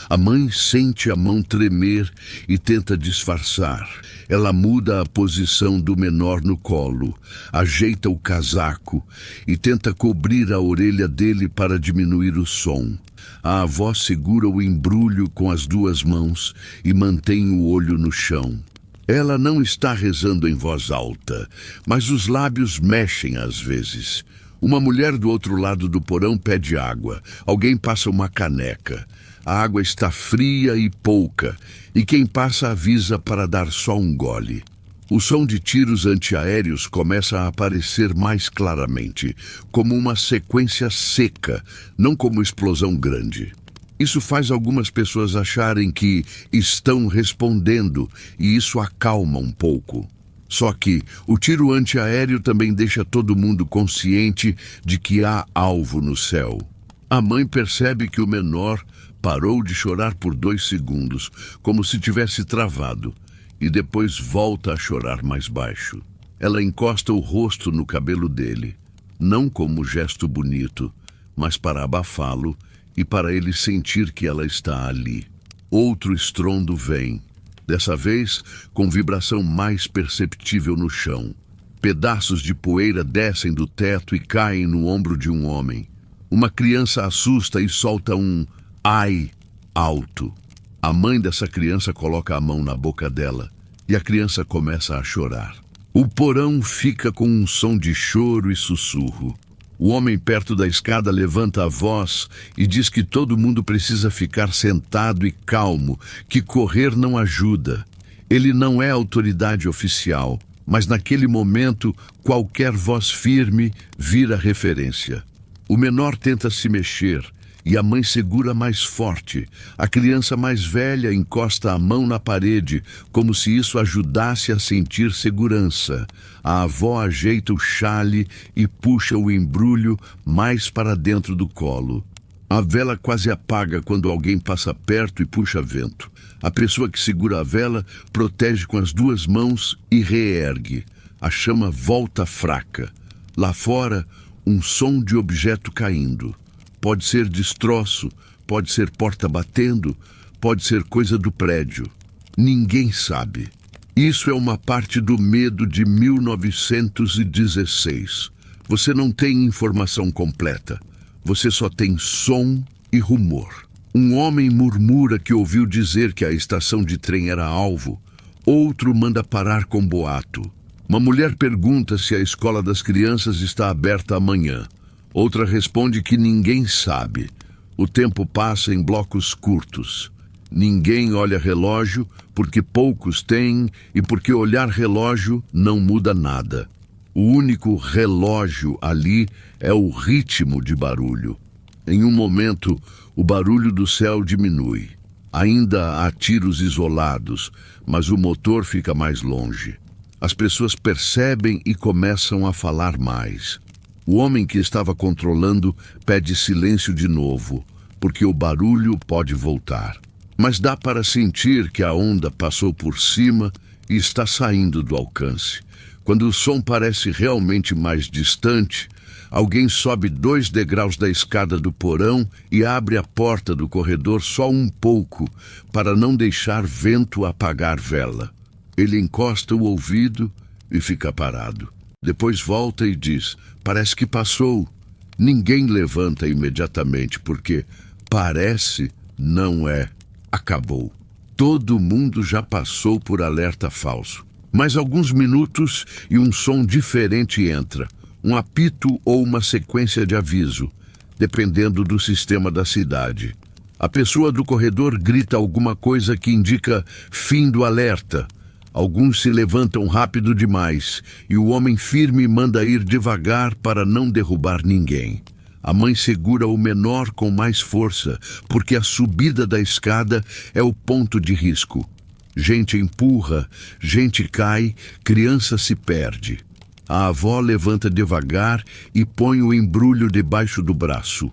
A mãe sente a mão tremer e tenta disfarçar. Ela muda a posição do menor no colo, ajeita o casaco e tenta cobrir a orelha dele para diminuir o som. A avó segura o embrulho com as duas mãos e mantém o olho no chão. Ela não está rezando em voz alta, mas os lábios mexem às vezes. Uma mulher do outro lado do porão pede água. Alguém passa uma caneca. A água está fria e pouca, e quem passa avisa para dar só um gole. O som de tiros antiaéreos começa a aparecer mais claramente, como uma sequência seca, não como explosão grande. Isso faz algumas pessoas acharem que estão respondendo, e isso acalma um pouco. Só que o tiro antiaéreo também deixa todo mundo consciente de que há alvo no céu. A mãe percebe que o menor parou de chorar por 2 segundos, como se tivesse travado, e depois volta a chorar mais baixo. Ela encosta o rosto no cabelo dele, não como gesto bonito, mas para abafá-lo e para ele sentir que ela está ali. Outro estrondo vem, dessa vez com vibração mais perceptível no chão. Pedaços de poeira descem do teto e caem no ombro de um homem. Uma criança assusta e solta um "ai" alto. A mãe dessa criança coloca a mão na boca dela e a criança começa a chorar. O porão fica com um som de choro e sussurro. O homem perto da escada levanta a voz e diz que todo mundo precisa ficar sentado e calmo, que correr não ajuda. Ele não é autoridade oficial, mas naquele momento qualquer voz firme vira referência. O menor tenta se mexer e a mãe segura mais forte. A criança mais velha encosta a mão na parede, como se isso ajudasse a sentir segurança. A avó ajeita o chale e puxa o embrulho mais para dentro do colo. A vela quase apaga quando alguém passa perto e puxa vento. A pessoa que segura a vela protege com as 2 mãos e reergue. A chama volta fraca. Lá fora, um som de objeto caindo. Pode ser destroço, pode ser porta batendo, pode ser coisa do prédio. Ninguém sabe. Isso é uma parte do medo de 1916. Você não tem informação completa. Você só tem som e rumor. Um homem murmura que ouviu dizer que a estação de trem era alvo. Outro manda parar com boato. Uma mulher pergunta se a escola das crianças está aberta amanhã. Outra responde que ninguém sabe. O tempo passa em blocos curtos. Ninguém olha relógio porque poucos têm e porque olhar relógio não muda nada. O único relógio ali é o ritmo de barulho. Em um momento, o barulho do céu diminui. Ainda há tiros isolados, mas o motor fica mais longe. As pessoas percebem e começam a falar mais. O homem que estava controlando pede silêncio de novo, porque o barulho pode voltar. Mas dá para sentir que a onda passou por cima e está saindo do alcance. Quando o som parece realmente mais distante, Alguém sobe 2 degraus da escada do porão e abre a porta do corredor só um pouco, para não deixar vento apagar vela. Ele encosta o ouvido e fica parado. Depois volta e diz: parece que passou. Ninguém levanta imediatamente, porque parece não é. Acabou. Todo mundo já passou por alerta falso. Mais alguns minutos e um som diferente entra. Um apito ou uma sequência de aviso, dependendo do sistema da cidade. A pessoa do corredor grita alguma coisa que indica fim do alerta. Alguns se levantam rápido demais e o homem firme manda ir devagar para não derrubar ninguém. A mãe segura o menor com mais força, porque a subida da escada é o ponto de risco. Gente empurra, gente cai, criança se perde. A avó levanta devagar e põe o embrulho debaixo do braço.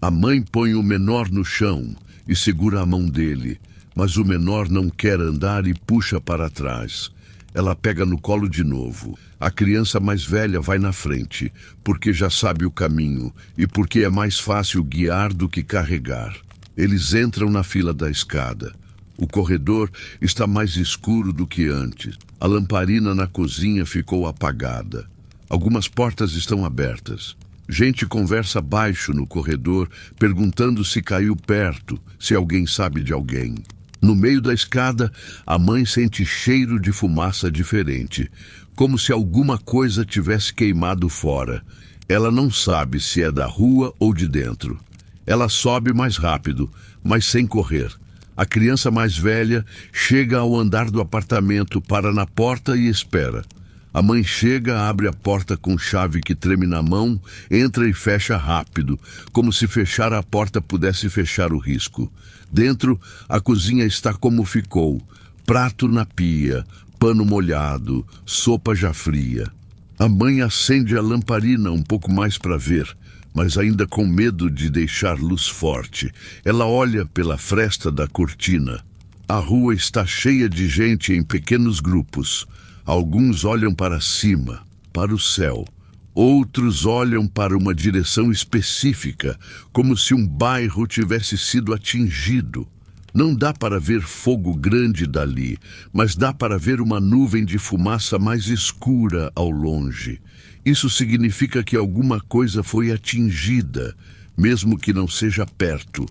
A mãe põe o menor no chão e segura a mão dele, mas o menor não quer andar e puxa para trás. Ela pega no colo de novo. A criança mais velha vai na frente, porque já sabe o caminho e porque é mais fácil guiar do que carregar. Eles entram na fila da escada. O corredor está mais escuro do que antes. A lamparina na cozinha ficou apagada. Algumas portas estão abertas. Gente conversa baixo no corredor, perguntando se caiu perto, se alguém sabe de alguém. No meio da escada, a mãe sente cheiro de fumaça diferente, como se alguma coisa tivesse queimado fora. Ela não sabe se é da rua ou de dentro. Ela sobe mais rápido, mas sem correr. A criança mais velha chega ao andar do apartamento, para na porta e espera. A mãe chega, abre a porta com chave que treme na mão, entra e fecha rápido, como se fechar a porta pudesse fechar o risco. Dentro, a cozinha está como ficou: prato na pia, pano molhado, sopa já fria. A mãe acende a lamparina um pouco mais para ver, mas ainda com medo de deixar luz forte. Ela olha pela fresta da cortina. A rua está cheia de gente em pequenos grupos. Alguns olham para cima, para o céu. Outros olham para uma direção específica, como se um bairro tivesse sido atingido. Não dá para ver fogo grande dali, mas dá para ver uma nuvem de fumaça mais escura ao longe. Isso significa que alguma coisa foi atingida, mesmo que não seja perto.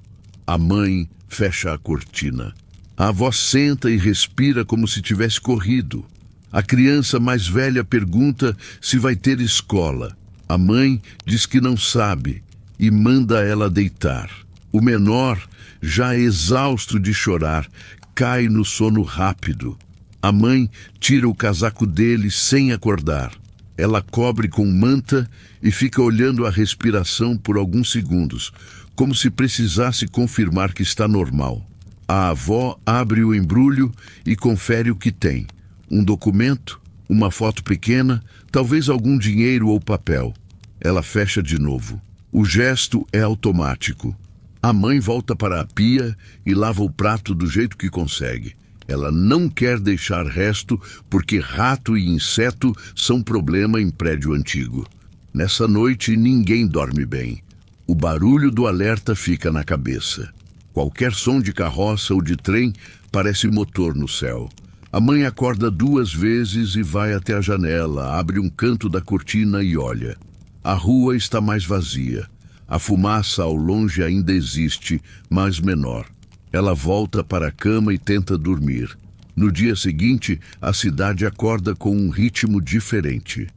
A mãe fecha a cortina. A avó senta e respira como se tivesse corrido. A criança mais velha pergunta se vai ter escola. A mãe diz que não sabe e manda ela deitar. O menor, já exausto de chorar, cai no sono rápido. A mãe tira o casaco dele sem acordar. Ela cobre com manta e fica olhando a respiração por alguns segundos, como se precisasse confirmar que está normal. A avó abre o embrulho e confere o que tem. Um documento, uma foto pequena, talvez algum dinheiro ou papel. Ela fecha de novo. O gesto é automático. A mãe volta para a pia e lava o prato do jeito que consegue. Ela não quer deixar resto, porque rato e inseto são problema em prédio antigo. Nessa noite, ninguém dorme bem. O barulho do alerta fica na cabeça. Qualquer som de carroça ou de trem parece motor no céu. A mãe acorda 2 vezes e vai até a janela, abre um canto da cortina e olha. A rua está mais vazia. A fumaça ao longe ainda existe, mas menor. Ela volta para a cama e tenta dormir. No dia seguinte, a cidade acorda com um ritmo diferente.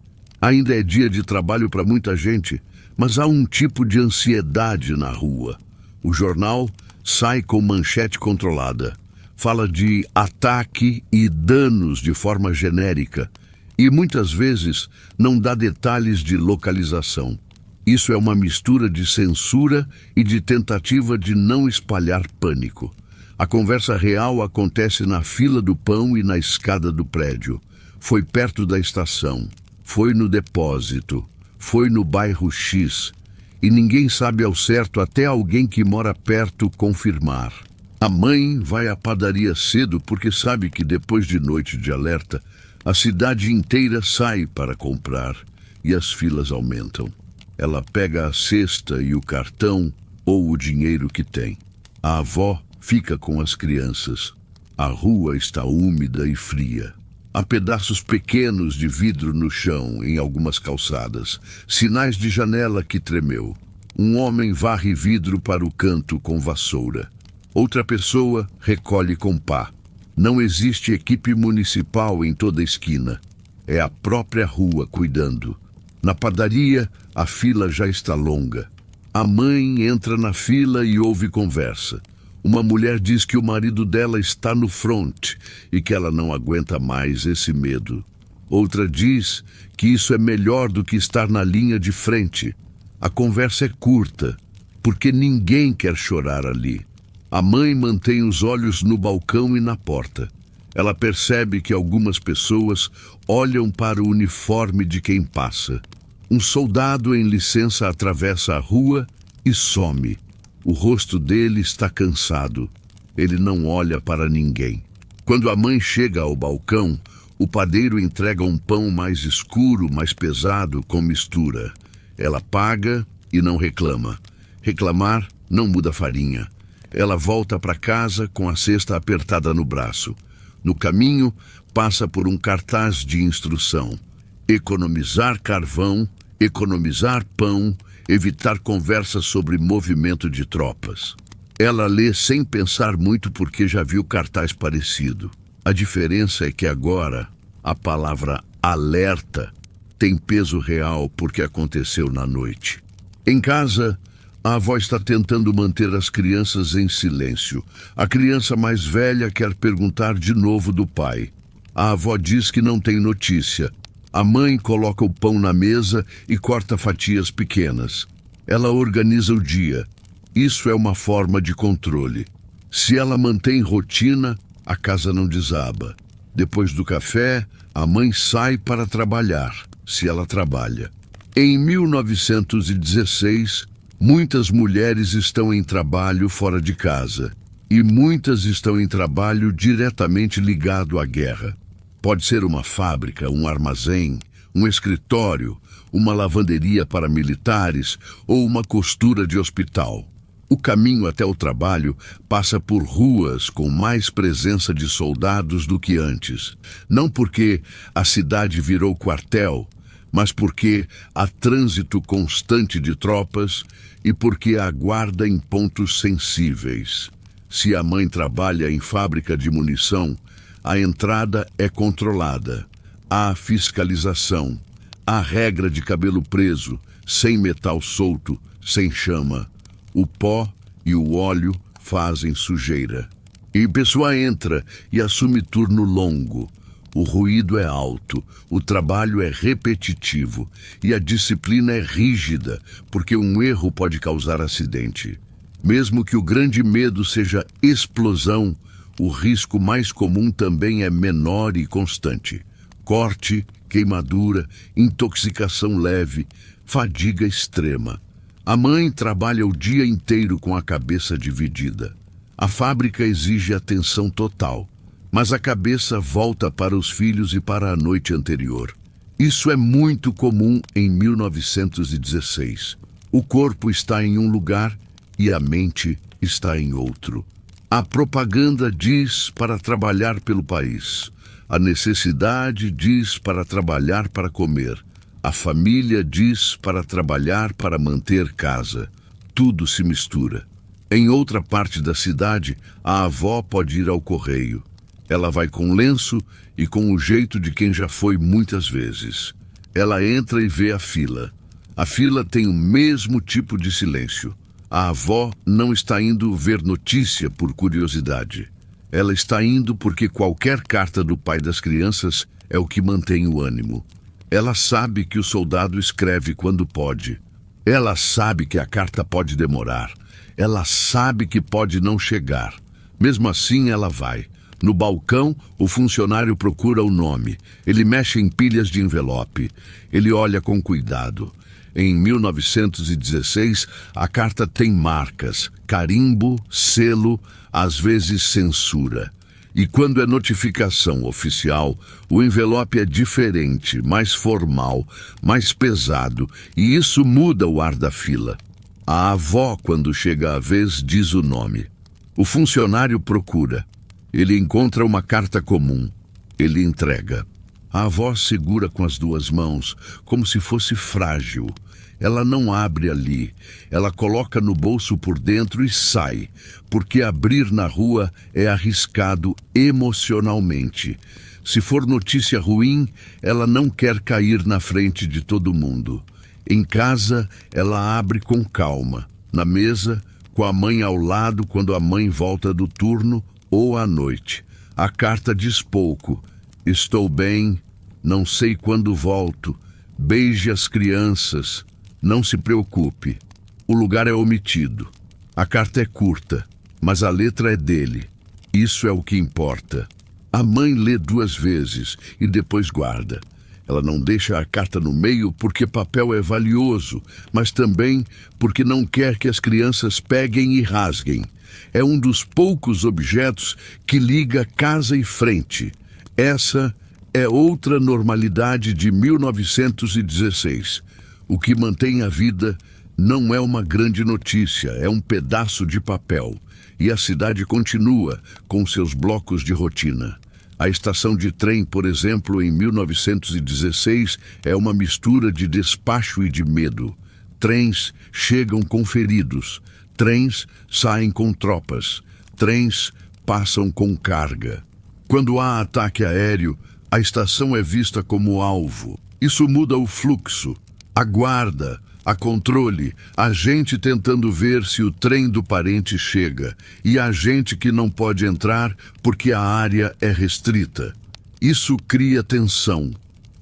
Ainda é dia de trabalho para muita gente, mas há um tipo de ansiedade na rua. O jornal sai com manchete controlada. Fala de ataque e danos de forma genérica e muitas vezes não dá detalhes de localização. Isso é uma mistura de censura e de tentativa de não espalhar pânico. A conversa real acontece na fila do pão e na escada do prédio. Foi perto da estação, foi no depósito, foi no bairro X. E ninguém sabe ao certo até alguém que mora perto confirmar. A mãe vai à padaria cedo porque sabe que depois de noite de alerta, a cidade inteira sai para comprar e as filas aumentam. Ela pega a cesta e o cartão ou o dinheiro que tem. A avó fica com as crianças. A rua está úmida e fria. Há pedaços pequenos de vidro no chão em algumas calçadas, sinais de janela que tremeu. Um homem varre vidro para o canto com vassoura. Outra pessoa recolhe com pá. Não existe equipe municipal em toda a esquina. É a própria rua cuidando. Na padaria, a fila já está longa. A mãe entra na fila e ouve conversa. Uma mulher diz que o marido dela está no front e que ela não aguenta mais esse medo. Outra diz que isso é melhor do que estar na linha de frente. A conversa é curta, porque ninguém quer chorar ali. A mãe mantém os olhos no balcão e na porta. Ela percebe que algumas pessoas olham para o uniforme de quem passa. Um soldado em licença atravessa a rua e some. O rosto dele está cansado. Ele não olha para ninguém. Quando a mãe chega ao balcão, o padeiro entrega um pão mais escuro, mais pesado, com mistura. Ela paga e não reclama. Reclamar não muda farinha. Ela volta para casa com a cesta apertada no braço. No caminho, passa por um cartaz de instrução. Economizar carvão, economizar pão, evitar conversas sobre movimento de tropas. Ela lê sem pensar muito porque já viu cartaz parecido. A diferença é que agora a palavra alerta tem peso real porque aconteceu na noite. Em casa, a avó está tentando manter as crianças em silêncio. A criança mais velha quer perguntar de novo do pai. A avó diz que não tem notícia. A mãe coloca o pão na mesa e corta fatias pequenas. Ela organiza o dia. Isso é uma forma de controle. Se ela mantém rotina, a casa não desaba. Depois do café, a mãe sai para trabalhar, se ela trabalha. Em 1916, muitas mulheres estão em trabalho fora de casa. E muitas estão em trabalho diretamente ligado à guerra. Pode ser uma fábrica, um armazém, um escritório, uma lavanderia para militares ou uma costura de hospital. O caminho até o trabalho passa por ruas com mais presença de soldados do que antes. Não porque a cidade virou quartel, mas porque há trânsito constante de tropas e porque há guarda em pontos sensíveis. Se a mãe trabalha em fábrica de munição, a entrada é controlada. Há fiscalização. Há regra de cabelo preso, sem metal solto, sem chama. O pó e o óleo fazem sujeira. E a pessoa entra e assume turno longo. O ruído é alto, o trabalho é repetitivo e a disciplina é rígida, porque um erro pode causar acidente. Mesmo que o grande medo seja explosão, o risco mais comum também é menor e constante. Corte, queimadura, intoxicação leve, fadiga extrema. A mãe trabalha o dia inteiro com a cabeça dividida. A fábrica exige atenção total, mas a cabeça volta para os filhos e para a noite anterior. Isso é muito comum em 1916. O corpo está em um lugar e a mente está em outro. A propaganda diz para trabalhar pelo país. A necessidade diz para trabalhar para comer. A família diz para trabalhar para manter casa. Tudo se mistura. Em outra parte da cidade, a avó pode ir ao correio. Ela vai com lenço e com o jeito de quem já foi muitas vezes. Ela entra e vê a fila. A fila tem o mesmo tipo de silêncio. A avó não está indo ver notícia por curiosidade. Ela está indo porque qualquer carta do pai das crianças é o que mantém o ânimo. Ela sabe que o soldado escreve quando pode. Ela sabe que a carta pode demorar. Ela sabe que pode não chegar. Mesmo assim, ela vai. No balcão, o funcionário procura o nome. Ele mexe em pilhas de envelope. Ele olha com cuidado. Em 1916, a carta tem marcas, carimbo, selo, às vezes censura. E quando é notificação oficial, o envelope é diferente, mais formal, mais pesado, e isso muda o ar da fila. A avó, quando chega a vez, diz o nome. O funcionário procura. Ele encontra uma carta comum. Ele entrega. A avó segura com as duas mãos, como se fosse frágil. Ela não abre ali. Ela coloca no bolso por dentro e sai, porque abrir na rua é arriscado emocionalmente. Se for notícia ruim, ela não quer cair na frente de todo mundo. Em casa, ela abre com calma. Na mesa, com a mãe ao lado quando a mãe volta do turno ou à noite. A carta diz pouco. Estou bem, não sei quando volto. Beije as crianças. Não se preocupe. O lugar é omitido. A carta é curta, mas a letra é dele. Isso é o que importa. A mãe lê 2 vezes e depois guarda. Ela não deixa a carta no meio porque papel é valioso, mas também porque não quer que as crianças peguem e rasguem. É um dos poucos objetos que liga casa e frente. Essa é outra normalidade de 1916. O que mantém a vida não é uma grande notícia, é um pedaço de papel. E a cidade continua com seus blocos de rotina. A estação de trem, por exemplo, em 1916, é uma mistura de despacho e de medo. Trens chegam com feridos, trens saem com tropas, trens passam com carga. Quando há ataque aéreo, a estação é vista como alvo. Isso muda o fluxo, a guarda, a controle, a gente tentando ver se o trem do parente chega e a gente que não pode entrar porque a área é restrita. Isso cria tensão.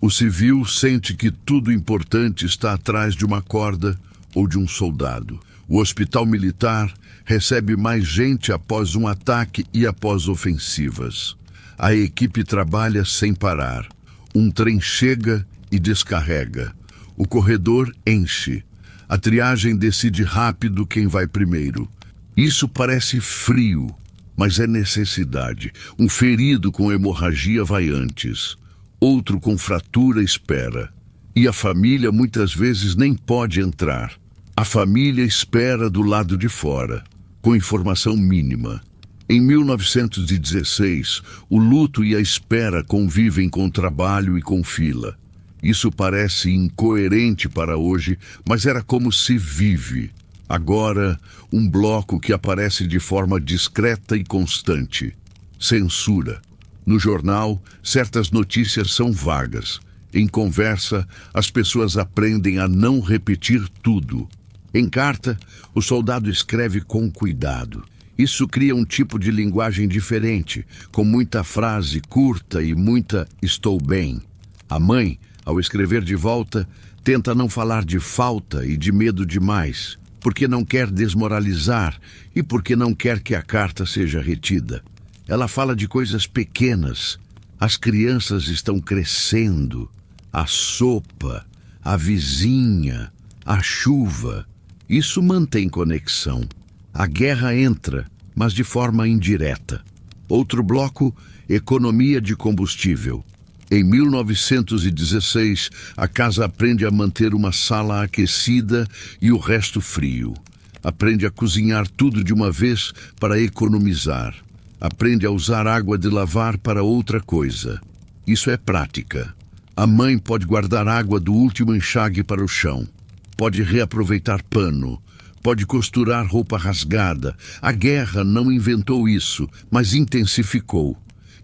O civil sente que tudo importante está atrás de uma corda ou de um soldado. O hospital militar recebe mais gente após um ataque e após ofensivas. A equipe trabalha sem parar. Um trem chega e descarrega. O corredor enche. A triagem decide rápido quem vai primeiro. Isso parece frio, mas é necessidade. Um ferido com hemorragia vai antes. Outro com fratura espera. E a família muitas vezes nem pode entrar. A família espera do lado de fora, com informação mínima. Em 1916, o luto e a espera convivem com trabalho e com fila. Isso parece incoerente para hoje, mas era como se vive. Agora, um bloco que aparece de forma discreta e constante. Censura. No jornal, certas notícias são vagas. Em conversa, as pessoas aprendem a não repetir tudo. Em carta, o soldado escreve com cuidado. Isso cria um tipo de linguagem diferente, com muita frase curta e muita "estou bem". A mãe, ao escrever de volta, tenta não falar de falta e de medo demais, porque não quer desmoralizar e porque não quer que a carta seja retida. Ela fala de coisas pequenas. As crianças estão crescendo. A sopa, a vizinha, a chuva. Isso mantém conexão. A guerra entra, mas de forma indireta. Outro bloco, economia de combustível. Em 1916, a casa aprende a manter uma sala aquecida e o resto frio. Aprende a cozinhar tudo de uma vez para economizar. Aprende a usar água de lavar para outra coisa. Isso é prática. A mãe pode guardar água do último enxágue para o chão. Pode reaproveitar pano. Pode costurar roupa rasgada. A guerra não inventou isso, mas intensificou.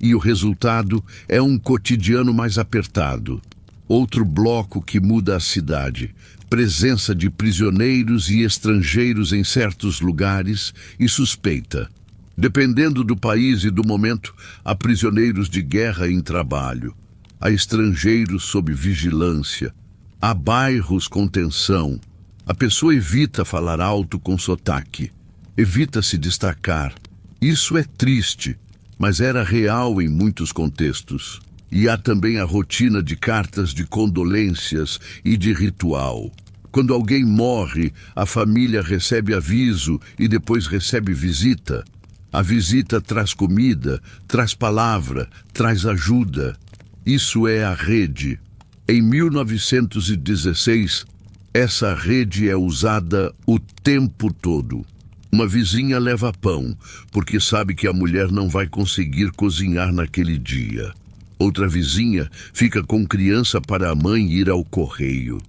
E o resultado é um cotidiano mais apertado. Outro bloco que muda a cidade. Presença de prisioneiros e estrangeiros em certos lugares e suspeita. Dependendo do país e do momento, há prisioneiros de guerra em trabalho. Há estrangeiros sob vigilância. Há bairros com tensão. A pessoa evita falar alto com sotaque. Evita se destacar. Isso é triste, mas era real em muitos contextos. E há também a rotina de cartas de condolências e de ritual. Quando alguém morre, a família recebe aviso e depois recebe visita. A visita traz comida, traz palavra, traz ajuda. Isso é a rede. Em 1916, essa rede é usada o tempo todo. Uma vizinha leva pão, porque sabe que a mulher não vai conseguir cozinhar naquele dia. Outra vizinha fica com criança para a mãe ir ao correio.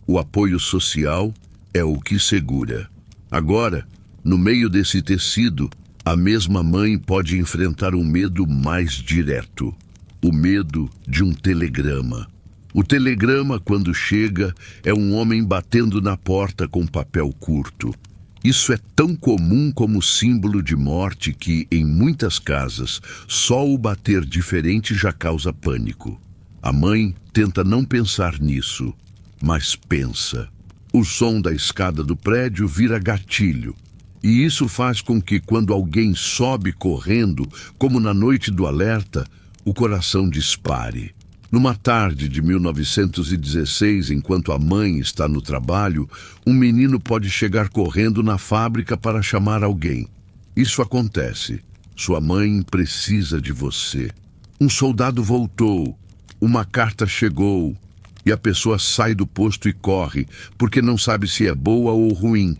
O apoio social é o que segura. Agora, no meio desse tecido, a mesma mãe pode enfrentar um medo mais direto. O medo de um telegrama. O telegrama, quando chega, é um homem batendo na porta com papel curto. Isso é tão comum como símbolo de morte que, em muitas casas, só o bater diferente já causa pânico. A mãe tenta não pensar nisso, mas pensa. O som da escada do prédio vira gatilho. E isso faz com que, quando alguém sobe correndo, como na noite do alerta, o coração dispare. Numa tarde de 1916, enquanto a mãe está no trabalho, um menino pode chegar correndo na fábrica para chamar alguém. Isso acontece. Sua mãe precisa de você. Um soldado voltou. Uma carta chegou. E a pessoa sai do posto e corre, porque não sabe se é boa ou ruim.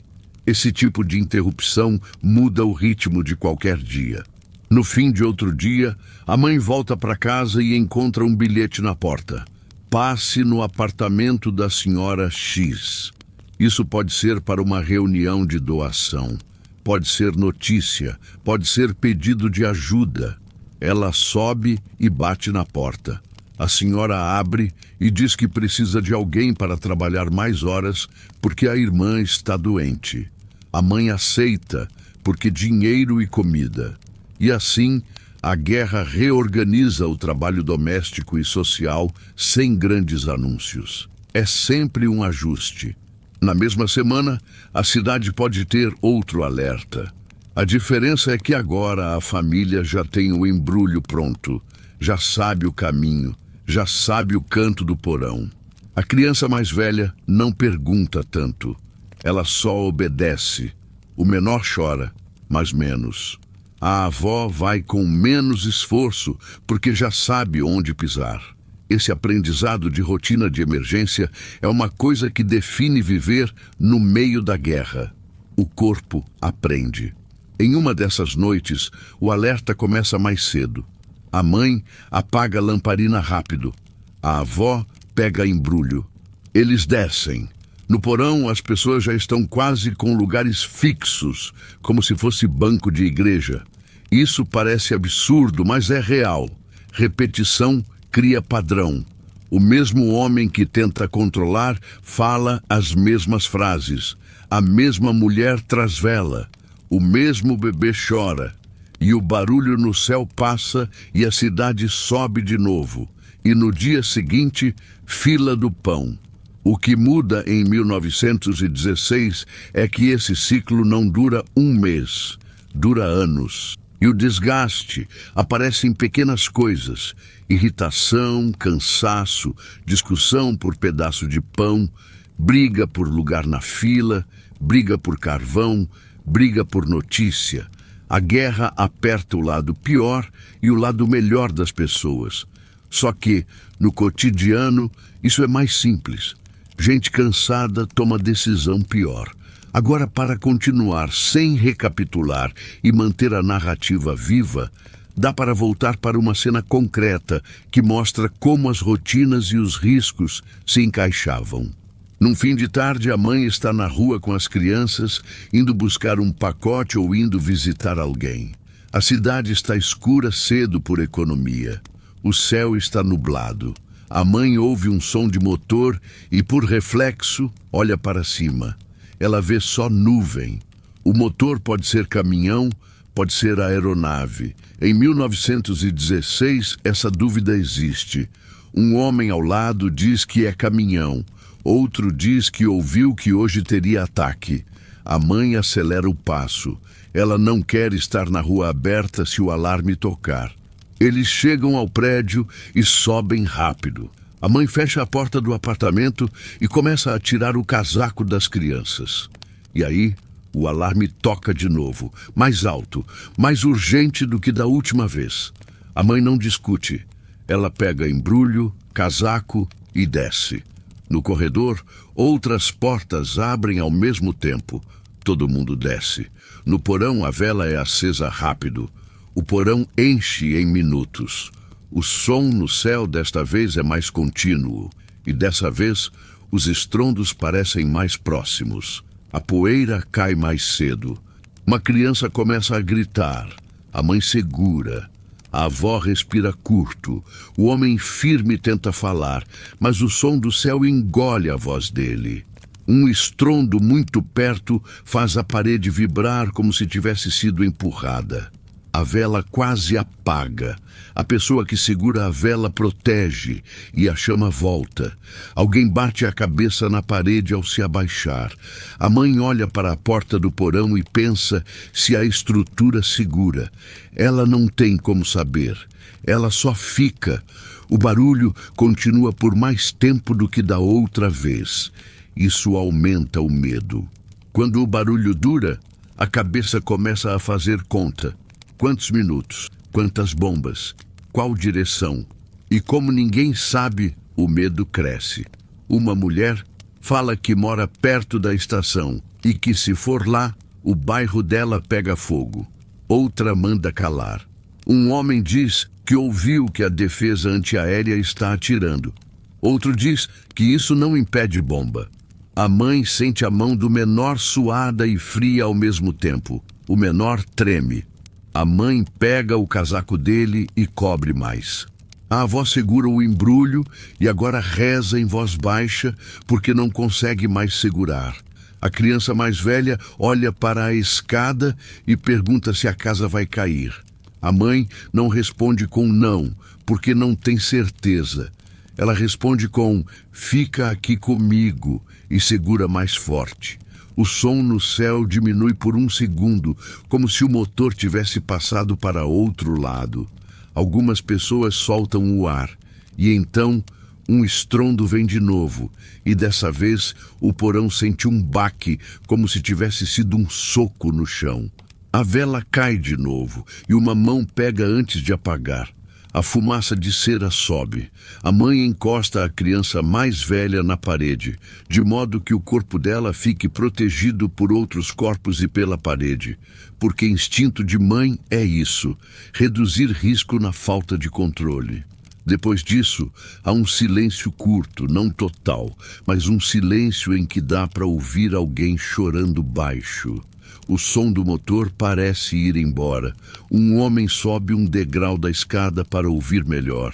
Esse tipo de interrupção muda o ritmo de qualquer dia. No fim de outro dia, a mãe volta para casa e encontra um bilhete na porta. Passe no apartamento da senhora X. Isso pode ser para uma reunião de doação. Pode ser notícia, pode ser pedido de ajuda. Ela sobe e bate na porta. A senhora abre e diz que precisa de alguém para trabalhar mais horas porque a irmã está doente. A mãe aceita porque dinheiro e comida. E assim, a guerra reorganiza o trabalho doméstico e social sem grandes anúncios. É sempre um ajuste. Na mesma semana, a cidade pode ter outro alerta. A diferença é que agora a família já tem o embrulho pronto, já sabe o caminho, já sabe o canto do porão. A criança mais velha não pergunta tanto. Ela só obedece. O menor chora, mas menos. A avó vai com menos esforço, porque já sabe onde pisar. Esse aprendizado de rotina de emergência é uma coisa que define viver no meio da guerra. O corpo aprende. Em uma dessas noites, o alerta começa mais cedo. A mãe apaga a lamparina rápido. A avó pega embrulho. Eles descem. No porão, as pessoas já estão quase com lugares fixos, como se fosse banco de igreja. Isso parece absurdo, mas é real. Repetição cria padrão. O mesmo homem que tenta controlar fala as mesmas frases. A mesma mulher trasvela. O mesmo bebê chora. E o barulho no céu passa e a cidade sobe de novo. E no dia seguinte, fila do pão. O que muda em 1916 é que esse ciclo não dura um mês, dura anos. E o desgaste aparece em pequenas coisas: irritação, cansaço, discussão por pedaço de pão, briga por lugar na fila, briga por carvão, briga por notícia. A guerra aperta o lado pior e o lado melhor das pessoas. Só que, no cotidiano, isso é mais simples. Gente cansada toma decisão pior. Agora, para continuar sem recapitular e manter a narrativa viva, dá para voltar para uma cena concreta que mostra como as rotinas e os riscos se encaixavam. Num fim de tarde, a mãe está na rua com as crianças, indo buscar um pacote ou indo visitar alguém. A cidade está escura cedo por economia. O céu está nublado. A mãe ouve um som de motor e, por reflexo, olha para cima. Ela vê só nuvem. O motor pode ser caminhão, pode ser aeronave. Em 1916, essa dúvida existe. Um homem ao lado diz que é caminhão. Outro diz que ouviu que hoje teria ataque. A mãe acelera o passo. Ela não quer estar na rua aberta se o alarme tocar. Eles chegam ao prédio e sobem rápido. A mãe fecha a porta do apartamento e começa a tirar o casaco das crianças. E aí, O alarme toca de novo, mais alto, mais urgente do que da última vez. A mãe não discute. Ela pega embrulho, casaco e desce. No corredor, outras portas abrem ao mesmo tempo. Todo mundo desce. No porão, a vela é acesa rápido. O porão enche em minutos. O som no céu desta vez é mais contínuo. E dessa vez, os estrondos parecem mais próximos. A poeira cai mais cedo. Uma criança começa a gritar. A mãe segura. A avó respira curto. O homem firme tenta falar, mas o som do céu engole a voz dele. Um estrondo muito perto faz a parede vibrar como se tivesse sido empurrada. A vela quase apaga. A pessoa que segura a vela protege e a chama volta. Alguém bate a cabeça na parede ao se abaixar. A mãe olha para a porta do porão e pensa se a estrutura segura. Ela não tem como saber. Ela só fica. O barulho continua por mais tempo do que da outra vez. Isso aumenta o medo. Quando o barulho dura, a cabeça começa a fazer conta. Quantos minutos? Quantas bombas? Qual direção? E como ninguém sabe, o medo cresce. Uma mulher fala que mora perto da estação e que, se for lá, o bairro dela pega fogo. Outra manda calar. Um homem diz que ouviu que a defesa antiaérea está atirando. Outro diz que isso não impede bomba. A mãe sente a mão do menor suada e fria ao mesmo tempo. O menor treme. A mãe pega o casaco dele e cobre mais. A avó segura o embrulho e agora reza em voz baixa porque não consegue mais segurar. A criança mais velha olha para a escada e pergunta se a casa vai cair. A mãe não responde com não, porque não tem certeza. Ela responde com "fica aqui comigo" e segura mais forte. O som no céu diminui por um segundo, como se o motor tivesse passado para outro lado. Algumas pessoas soltam o ar, e então um estrondo vem de novo, e dessa vez o porão sente um baque, como se tivesse sido um soco no chão. A vela cai de novo, e uma mão pega antes de apagar. A fumaça de cera sobe. A mãe encosta a criança mais velha na parede, de modo que o corpo dela fique protegido por outros corpos e pela parede. Porque instinto de mãe é isso, reduzir risco na falta de controle. Depois disso, há um silêncio curto, não total, mas um silêncio em que dá para ouvir alguém chorando baixo. O som do motor parece ir embora. Um homem sobe um degrau da escada para ouvir melhor.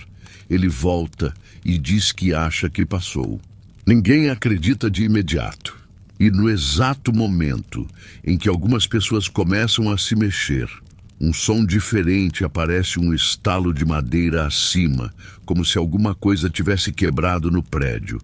Ele volta e diz que acha que passou. Ninguém acredita de imediato. E no exato momento em que algumas pessoas começam a se mexer, um som diferente aparece, um estalo de madeira acima, como se alguma coisa tivesse quebrado no prédio.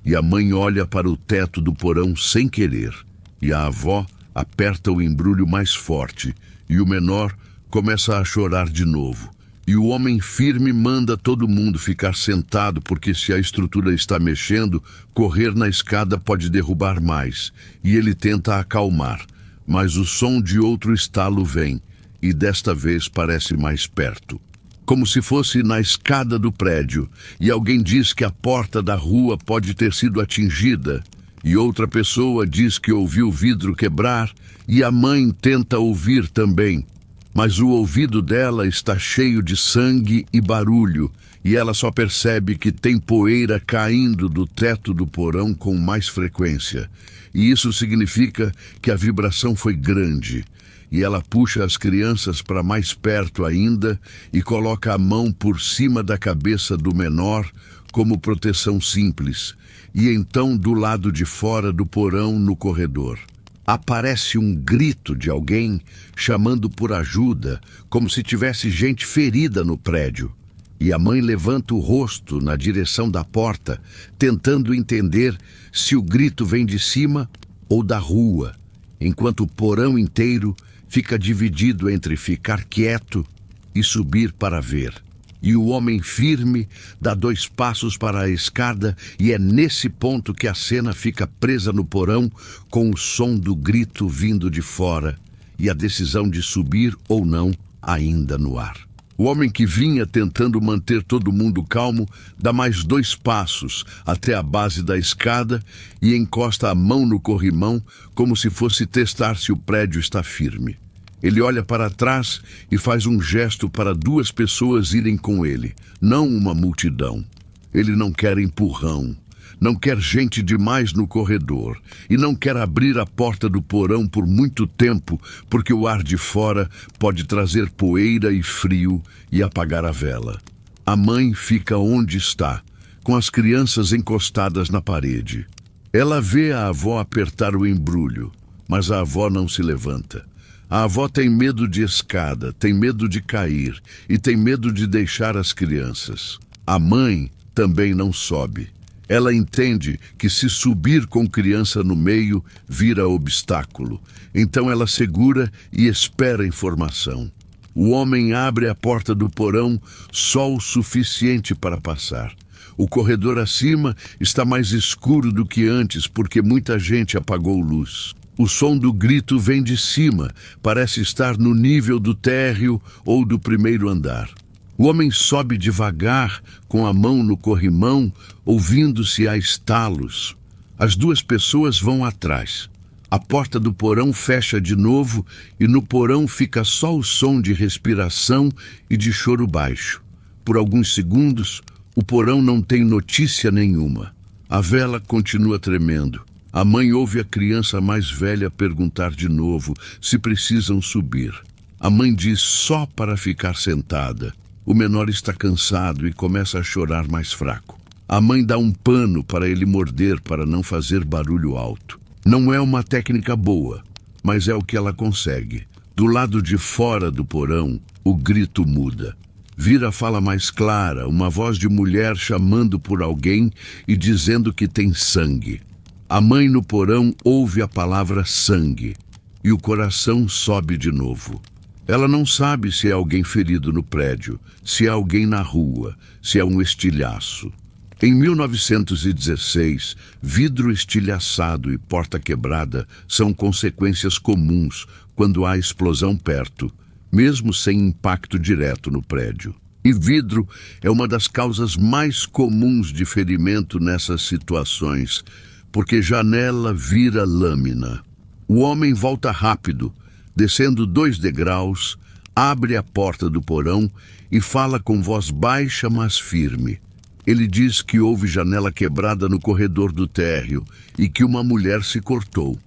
E a mãe olha para o teto do porão sem querer. E a avó aperta o embrulho mais forte, e o menor começa a chorar de novo. E o homem firme manda todo mundo ficar sentado, porque se a estrutura está mexendo, correr na escada pode derrubar mais. E ele tenta acalmar, mas o som de outro estalo vem, e desta vez parece mais perto. Como se fosse na escada do prédio, e alguém diz que a porta da rua pode ter sido atingida. E outra pessoa diz que ouviu o vidro quebrar, e a mãe tenta ouvir também. Mas o ouvido dela está cheio de sangue e barulho, e ela só percebe que tem poeira caindo do teto do porão com mais frequência. E isso significa que a vibração foi grande. E ela puxa as crianças para mais perto ainda e coloca a mão por cima da cabeça do menor como proteção simples. E então, do lado de fora do porão, no corredor, aparece um grito de alguém chamando por ajuda, como se tivesse gente ferida no prédio. E a mãe levanta o rosto na direção da porta, tentando entender se o grito vem de cima ou da rua, enquanto o porão inteiro fica dividido entre ficar quieto e subir para ver. E o homem firme dá 2 passos para a escada e é nesse ponto que a cena fica presa no porão com o som do grito vindo de fora e a decisão de subir ou não ainda no ar. O homem que vinha tentando manter todo mundo calmo dá mais 2 passos até a base da escada e encosta a mão no corrimão como se fosse testar se o prédio está firme. Ele olha para trás e faz um gesto para 2 pessoas irem com ele, não uma multidão. Ele não quer empurrão, não quer gente demais no corredor e não quer abrir a porta do porão por muito tempo, porque o ar de fora pode trazer poeira e frio e apagar a vela. A mãe fica onde está, com as crianças encostadas na parede. Ela vê a avó apertar o embrulho, mas a avó não se levanta. A avó tem medo de escada, tem medo de cair e tem medo de deixar as crianças. A mãe também não sobe. Ela entende que se subir com criança no meio, vira obstáculo. Então ela segura e espera informação. O homem abre a porta do porão só o suficiente para passar. O corredor acima está mais escuro do que antes porque muita gente apagou luz. O som do grito vem de cima, parece estar no nível do térreo ou do primeiro andar. O homem sobe devagar, com a mão no corrimão, ouvindo-se a estalos. As 2 pessoas vão atrás. A porta do porão fecha de novo e no porão fica só o som de respiração e de choro baixo. Por alguns segundos, o porão não tem notícia nenhuma. A vela continua tremendo. A mãe ouve a criança mais velha perguntar de novo se precisam subir. A mãe diz só para ficar sentada. O menor está cansado e começa a chorar mais fraco. A mãe dá um pano para ele morder para não fazer barulho alto. Não é uma técnica boa, mas é o que ela consegue. Do lado de fora do porão, o grito muda. Vira a fala mais clara, uma voz de mulher chamando por alguém e dizendo que tem sangue. A mãe no porão ouve a palavra sangue e o coração sobe de novo. Ela não sabe se é alguém ferido no prédio, se é alguém na rua, se é um estilhaço. Em 1916, vidro estilhaçado e porta quebrada são consequências comuns quando há explosão perto, mesmo sem impacto direto no prédio. E vidro é uma das causas mais comuns de ferimento nessas situações, porque janela vira lâmina. O homem volta rápido, descendo 2 degraus, abre a porta do porão e fala com voz baixa, mas firme. Ele diz que houve janela quebrada no corredor do térreo e que uma mulher se cortou.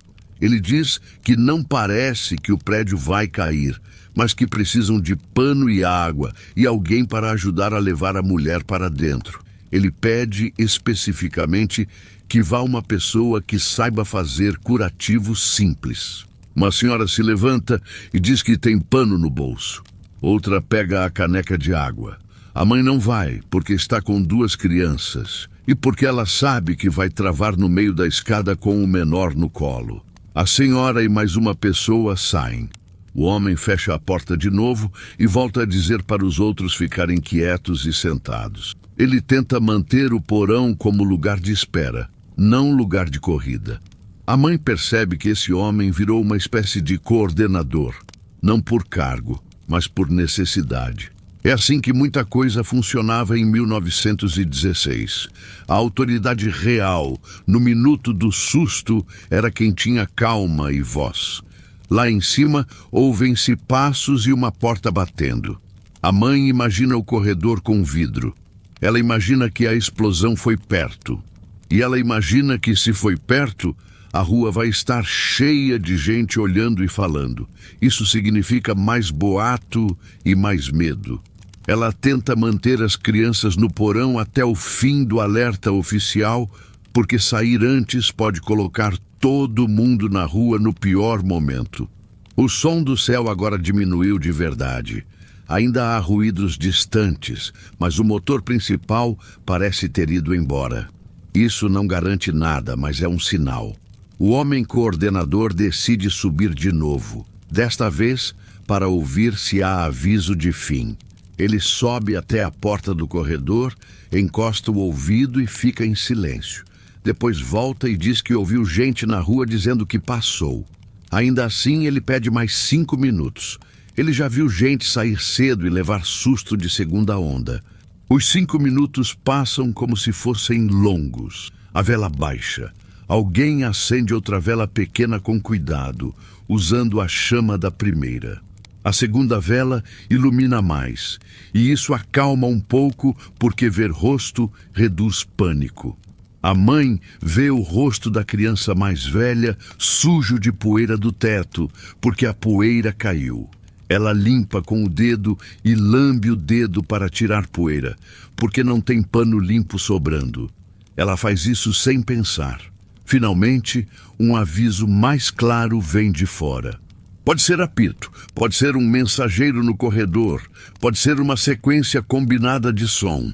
Ele diz que não parece que o prédio vai cair, mas que precisam de pano e água e alguém para ajudar a levar a mulher para dentro. Ele pede especificamente que vá uma pessoa que saiba fazer curativos simples. Uma senhora se levanta e diz que tem pano no bolso. Outra pega a caneca de água. A mãe não vai, porque está com 2 crianças e porque ela sabe que vai travar no meio da escada com o menor no colo. A senhora e mais uma pessoa saem. O homem fecha a porta de novo e volta a dizer para os outros ficarem quietos e sentados. Ele tenta manter o porão como lugar de espera, não lugar de corrida. A mãe percebe que esse homem virou uma espécie de coordenador, não por cargo, mas por necessidade. É assim que muita coisa funcionava em 1916. A autoridade real, no minuto do susto, era quem tinha calma e voz. Lá em cima, ouvem-se passos e uma porta batendo. A mãe imagina o corredor com vidro. Ela imagina que a explosão foi perto. E ela imagina que, se foi perto, a rua vai estar cheia de gente olhando e falando. Isso significa mais boato e mais medo. Ela tenta manter as crianças no porão até o fim do alerta oficial, porque sair antes pode colocar todo mundo na rua no pior momento. O som do céu agora diminuiu de verdade. Ainda há ruídos distantes, mas o motor principal parece ter ido embora. Isso não garante nada, mas é um sinal. O homem coordenador decide subir de novo, desta vez para ouvir se há aviso de fim. Ele sobe até a porta do corredor, encosta o ouvido e fica em silêncio. Depois volta e diz que ouviu gente na rua dizendo que passou. Ainda assim, ele pede mais 5 minutos. Ele já viu gente sair cedo e levar susto de segunda onda. Os 5 minutos passam como se fossem longos. A vela baixa. Alguém acende outra vela pequena com cuidado, usando a chama da primeira. A segunda vela ilumina mais, e isso acalma um pouco porque ver rosto reduz pânico. A mãe vê o rosto da criança mais velha sujo de poeira do teto, porque a poeira caiu. Ela limpa com o dedo e lambe o dedo para tirar poeira, porque não tem pano limpo sobrando. Ela faz isso sem pensar. Finalmente, um aviso mais claro vem de fora. Pode ser apito, pode ser um mensageiro no corredor, pode ser uma sequência combinada de som.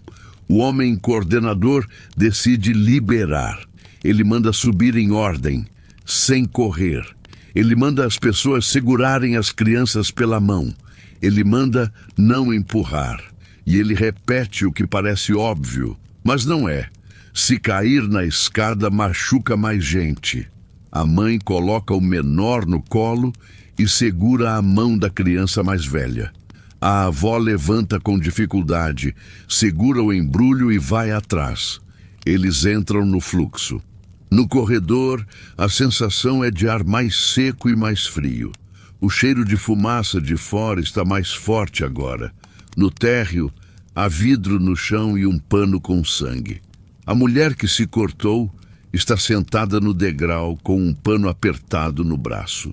O homem coordenador decide liberar. Ele manda subir em ordem, sem correr. Ele manda as pessoas segurarem as crianças pela mão. Ele manda não empurrar. E ele repete o que parece óbvio, mas não é. Se cair na escada, machuca mais gente. A mãe coloca o menor no colo e segura a mão da criança mais velha. A avó levanta com dificuldade, segura o embrulho e vai atrás. Eles entram no fluxo. No corredor, a sensação é de ar mais seco e mais frio. O cheiro de fumaça de fora está mais forte agora. No térreo, há vidro no chão e um pano com sangue. A mulher que se cortou está sentada no degrau com um pano apertado no braço.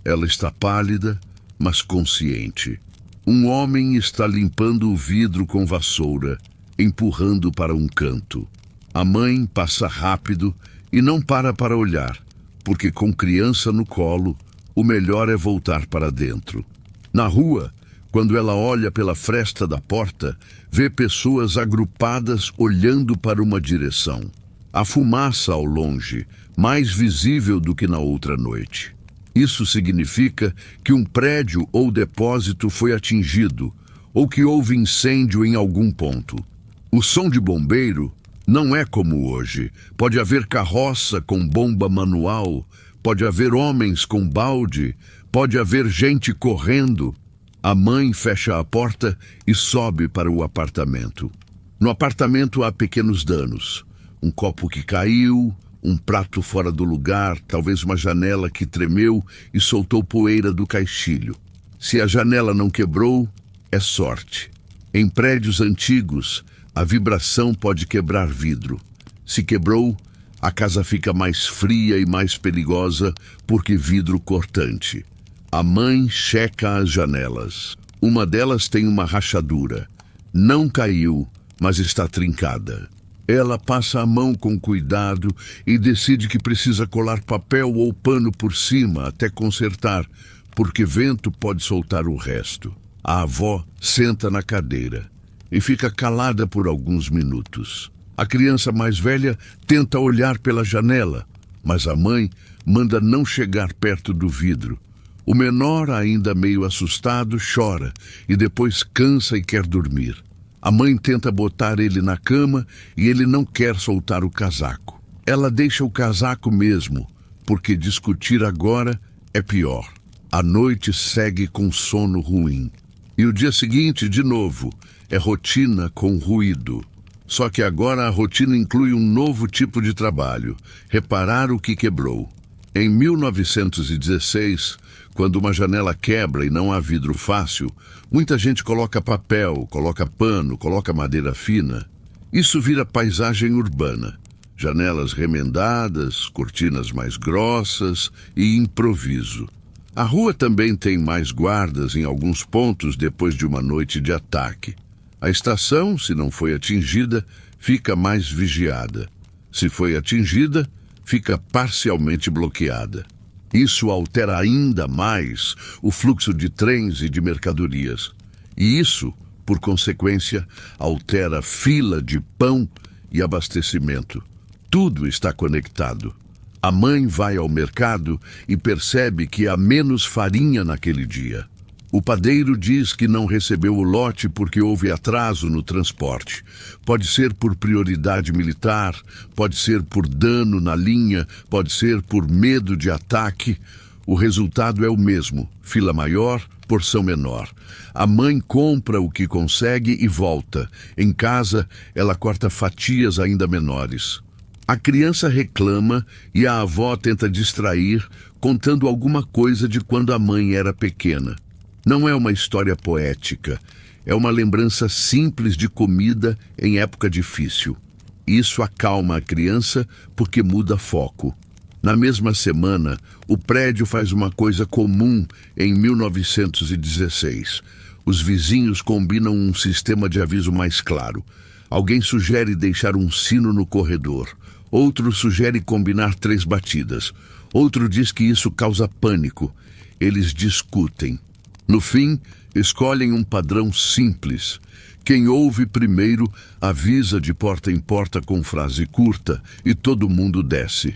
Ela está pálida, mas consciente. Um homem está limpando o vidro com vassoura, empurrando para um canto. A mãe passa rápido e não para olhar, porque com criança no colo, o melhor é voltar para dentro. Na rua, quando ela olha pela fresta da porta, vê pessoas agrupadas olhando para uma direção. Há fumaça ao longe, mais visível do que na outra noite. Isso significa que um prédio ou depósito foi atingido, ou que houve incêndio em algum ponto. O som de bombeiro não é como hoje. Pode haver carroça com bomba manual, pode haver homens com balde, pode haver gente correndo. A mãe fecha a porta e sobe para o apartamento. No apartamento há pequenos danos. Um copo que caiu, um prato fora do lugar, talvez uma janela que tremeu e soltou poeira do caixilho. Se a janela não quebrou, é sorte. Em prédios antigos, a vibração pode quebrar vidro. Se quebrou, a casa fica mais fria e mais perigosa porque vidro cortante. A mãe checa as janelas. Uma delas tem uma rachadura. Não caiu, mas está trincada. Ela passa a mão com cuidado e decide que precisa colar papel ou pano por cima até consertar, porque vento pode soltar o resto. A avó senta na cadeira e fica calada por alguns minutos. A criança mais velha tenta olhar pela janela, mas a mãe manda não chegar perto do vidro. O menor, ainda meio assustado, chora e depois cansa e quer dormir. A mãe tenta botar ele na cama e ele não quer soltar o casaco. Ela deixa o casaco mesmo, porque discutir agora é pior. A noite segue com sono ruim. E o dia seguinte, de novo, é rotina com ruído. Só que agora a rotina inclui um novo tipo de trabalho: reparar o que quebrou. Em 1916, quando uma janela quebra e não há vidro fácil, muita gente coloca papel, coloca pano, coloca madeira fina. Isso vira paisagem urbana. Janelas remendadas, cortinas mais grossas e improviso. A rua também tem mais guardas em alguns pontos depois de uma noite de ataque. A estação, se não foi atingida, fica mais vigiada. Se foi atingida, fica parcialmente bloqueada. Isso altera ainda mais o fluxo de trens e de mercadorias. E isso, por consequência, altera a fila de pão e abastecimento. Tudo está conectado. A mãe vai ao mercado e percebe que há menos farinha naquele dia. O padeiro diz que não recebeu o lote porque houve atraso no transporte. Pode ser por prioridade militar, pode ser por dano na linha, pode ser por medo de ataque. O resultado é o mesmo: fila maior, porção menor. A mãe compra o que consegue e volta. Em casa, ela corta fatias ainda menores. A criança reclama e a avó tenta distrair, contando alguma coisa de quando a mãe era pequena. Não é uma história poética, é uma lembrança simples de comida em época difícil. Isso acalma a criança porque muda foco. Na mesma semana, o prédio faz uma coisa comum em 1916. Os vizinhos combinam um sistema de aviso mais claro. Alguém sugere deixar um sino no corredor. Outro sugere combinar 3 batidas. Outro diz que isso causa pânico. Eles discutem. No fim, escolhem um padrão simples. Quem ouve primeiro avisa de porta em porta com frase curta e todo mundo desce.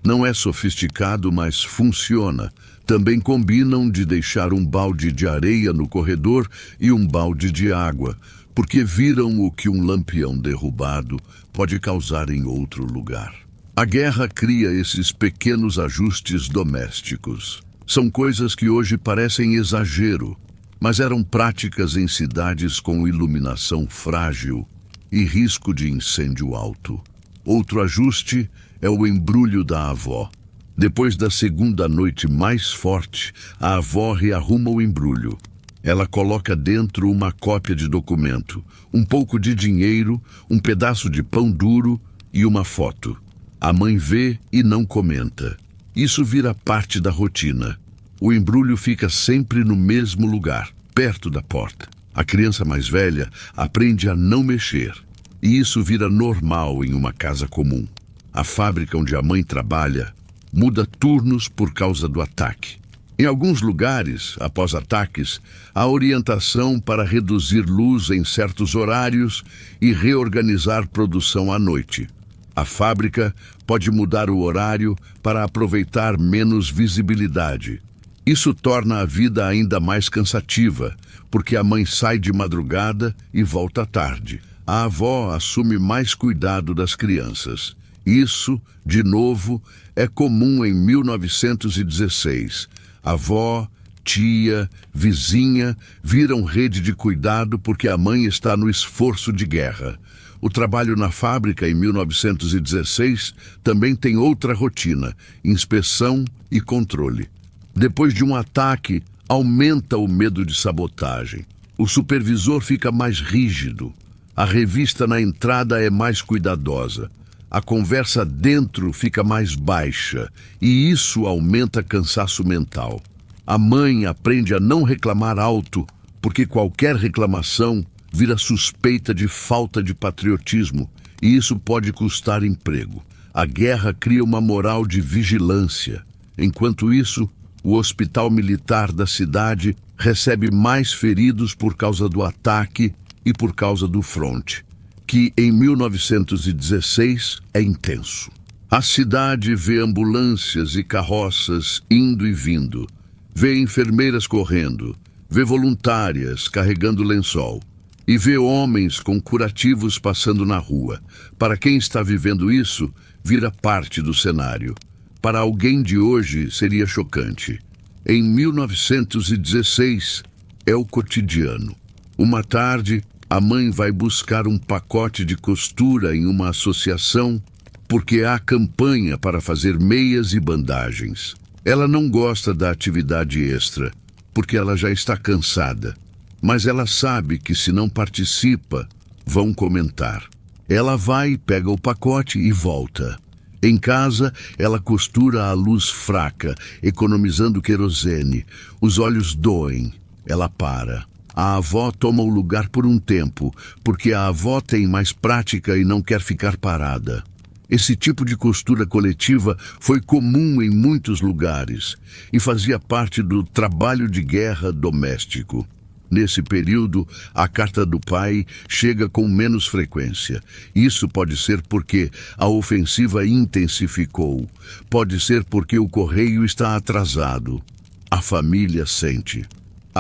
Não é sofisticado, mas funciona. Também combinam de deixar um balde de areia no corredor e um balde de água, porque viram o que um lampião derrubado pode causar em outro lugar. A guerra cria esses pequenos ajustes domésticos. São coisas que hoje parecem exagero, mas eram práticas em cidades com iluminação frágil e risco de incêndio alto. Outro ajuste é o embrulho da avó. Depois da segunda noite mais forte, a avó rearruma o embrulho. Ela coloca dentro uma cópia de documento, um pouco de dinheiro, um pedaço de pão duro e uma foto. A mãe vê e não comenta. Isso vira parte da rotina. O embrulho fica sempre no mesmo lugar, perto da porta. A criança mais velha aprende a não mexer. E isso vira normal em uma casa comum. A fábrica onde a mãe trabalha muda turnos por causa do ataque. Em alguns lugares, após ataques, há orientação para reduzir luz em certos horários e reorganizar produção à noite. A fábrica pode mudar o horário para aproveitar menos visibilidade. Isso torna a vida ainda mais cansativa, porque a mãe sai de madrugada e volta tarde. A avó assume mais cuidado das crianças. Isso, de novo, é comum em 1916. Avó, tia, vizinha viram rede de cuidado porque a mãe está no esforço de guerra. O trabalho na fábrica em 1916 também tem outra rotina: inspeção e controle. Depois de um ataque, aumenta o medo de sabotagem. O supervisor fica mais rígido. A revista na entrada é mais cuidadosa. A conversa dentro fica mais baixa e isso aumenta cansaço mental. A mãe aprende a não reclamar alto, porque qualquer reclamação vira suspeita de falta de patriotismo e isso pode custar emprego. A guerra cria uma moral de vigilância. Enquanto isso, o hospital militar da cidade recebe mais feridos por causa do ataque e por causa do fronte, que em 1916 é intenso. A cidade vê ambulâncias e carroças indo e vindo, vê enfermeiras correndo, vê voluntárias carregando lençol e vê homens com curativos passando na rua. Para quem está vivendo isso, vira parte do cenário. Para alguém de hoje seria chocante. Em 1916 é o cotidiano. Uma tarde, a mãe vai buscar um pacote de costura em uma associação porque há campanha para fazer meias e bandagens. Ela não gosta da atividade extra, porque ela já está cansada. Mas ela sabe que se não participa, vão comentar. Ela vai, pega o pacote e volta. Em casa, ela costura à luz fraca, economizando querosene. Os olhos doem. Ela para. A avó toma o lugar por um tempo, porque a avó tem mais prática e não quer ficar parada. Esse tipo de costura coletiva foi comum em muitos lugares e fazia parte do trabalho de guerra doméstico. Nesse período, a carta do pai chega com menos frequência. Isso pode ser porque a ofensiva intensificou. Pode ser porque o correio está atrasado. A família sente.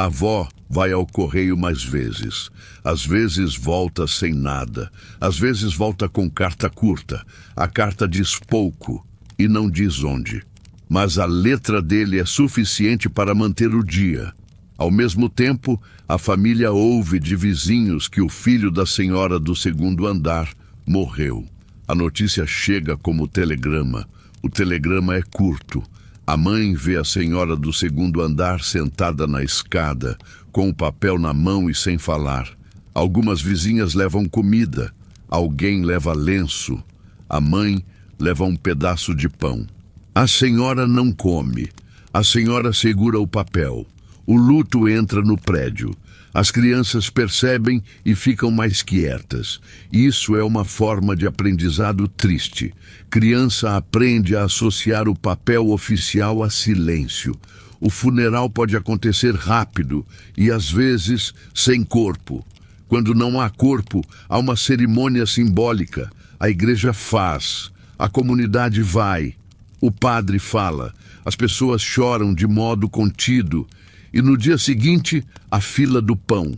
A avó vai ao correio mais vezes. Às vezes volta sem nada. Às vezes volta com carta curta. A carta diz pouco e não diz onde. Mas a letra dele é suficiente para manter o dia. Ao mesmo tempo, a família ouve de vizinhos que o filho da senhora do segundo andar morreu. A notícia chega como telegrama. O telegrama é curto. A mãe vê a senhora do segundo andar sentada na escada, com o papel na mão e sem falar. Algumas vizinhas levam comida. Alguém leva lenço. A mãe leva um pedaço de pão. A senhora não come. A senhora segura o papel. O luto entra no prédio. As crianças percebem e ficam mais quietas. Isso é uma forma de aprendizado triste. Criança aprende a associar o papel oficial a silêncio. O funeral pode acontecer rápido e, às vezes, sem corpo. Quando não há corpo, há uma cerimônia simbólica. A igreja faz. A comunidade vai. O padre fala. As pessoas choram de modo contido. E no dia seguinte, a fila do pão.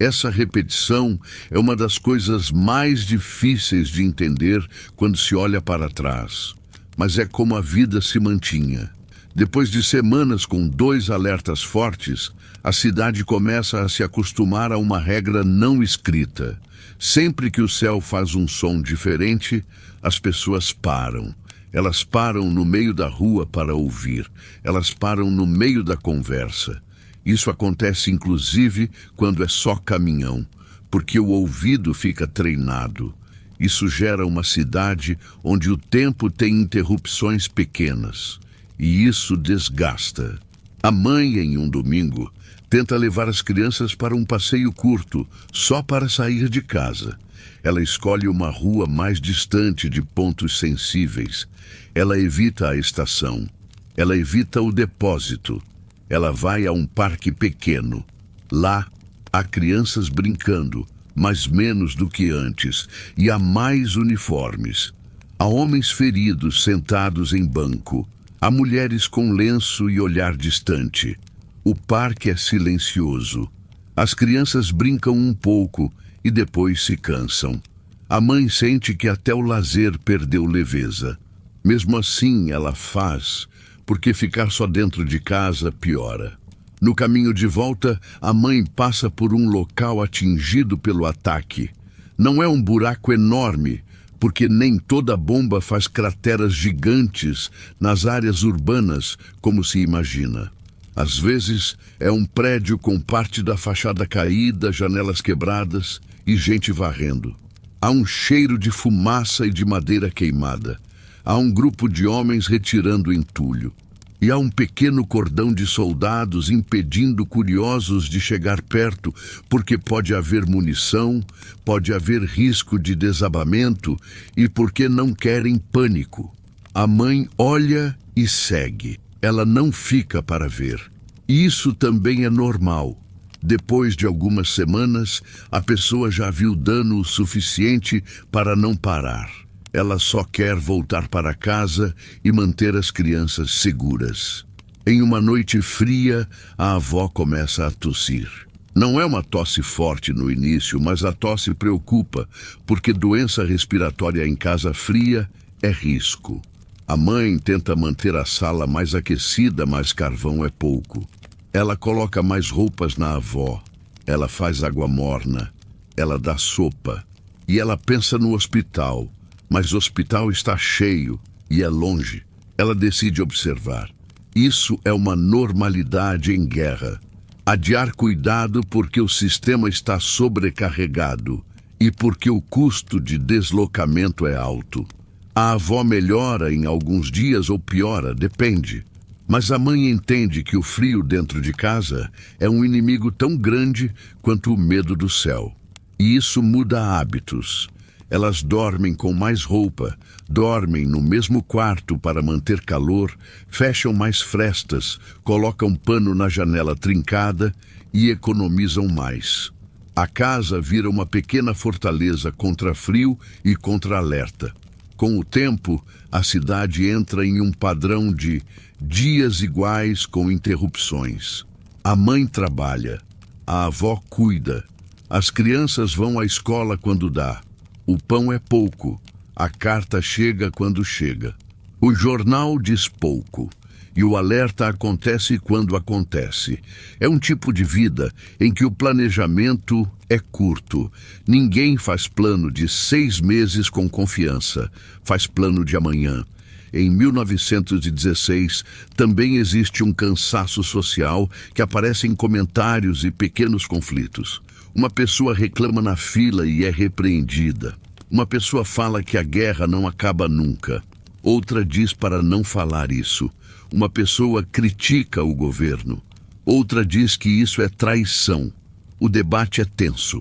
Essa repetição é uma das coisas mais difíceis de entender quando se olha para trás. Mas é como a vida se mantinha. Depois de semanas com 2 alertas fortes, a cidade começa a se acostumar a uma regra não escrita. Sempre que o céu faz um som diferente, as pessoas param. Elas param no meio da rua para ouvir. Elas param no meio da conversa. Isso acontece inclusive quando é só caminhão, porque o ouvido fica treinado. Isso gera uma cidade onde o tempo tem interrupções pequenas. E isso desgasta. A mãe, em um domingo, tenta levar as crianças para um passeio curto, só para sair de casa. Ela escolhe uma rua mais distante de pontos sensíveis. Ela evita a estação. Ela evita o depósito. Ela vai a um parque pequeno. Lá, há crianças brincando, mas menos do que antes, e há mais uniformes. Há homens feridos sentados em banco. Há mulheres com lenço e olhar distante. O parque é silencioso. As crianças brincam um pouco e depois se cansam. A mãe sente que até o lazer perdeu leveza. Mesmo assim, ela faz, porque ficar só dentro de casa piora. No caminho de volta, a mãe passa por um local atingido pelo ataque. Não é um buraco enorme, porque nem toda bomba faz crateras gigantes nas áreas urbanas, como se imagina. Às vezes, é um prédio com parte da fachada caída, janelas quebradas e gente varrendo. Há um cheiro de fumaça e de madeira queimada. Há um grupo de homens retirando entulho. E há um pequeno cordão de soldados impedindo curiosos de chegar perto, porque pode haver munição, pode haver risco de desabamento e porque não querem pânico. A mãe olha e segue. Ela não fica para ver. Isso também é normal. Depois de algumas semanas, a pessoa já viu dano o suficiente para não parar. Ela só quer voltar para casa e manter as crianças seguras. Em uma noite fria, a avó começa a tossir. Não é uma tosse forte no início, mas a tosse preocupa, porque doença respiratória em casa fria é risco. A mãe tenta manter a sala mais aquecida, mas carvão é pouco. Ela coloca mais roupas na avó. Ela faz água morna. Ela dá sopa. E ela pensa no hospital. Mas o hospital está cheio e é longe. Ela decide observar. Isso é uma normalidade em guerra. Adiar cuidado porque o sistema está sobrecarregado e porque o custo de deslocamento é alto. A avó melhora em alguns dias ou piora, depende. Mas a mãe entende que o frio dentro de casa é um inimigo tão grande quanto o medo do céu. E isso muda hábitos. Elas dormem com mais roupa, dormem no mesmo quarto para manter calor, fecham mais frestas, colocam pano na janela trincada e economizam mais. A casa vira uma pequena fortaleza contra frio e contra alerta. Com o tempo, a cidade entra em um padrão de dias iguais com interrupções. A mãe trabalha, a avó cuida, as crianças vão à escola quando dá. O pão é pouco, a carta chega quando chega. O jornal diz pouco, e o alerta acontece quando acontece. É um tipo de vida em que o planejamento é curto. Ninguém faz plano de 6 meses com confiança, faz plano de amanhã. Em 1916, também existe um cansaço social que aparece em comentários e pequenos conflitos. Uma pessoa reclama na fila e é repreendida. Uma pessoa fala que a guerra não acaba nunca. Outra diz para não falar isso. Uma pessoa critica o governo. Outra diz que isso é traição. O debate é tenso.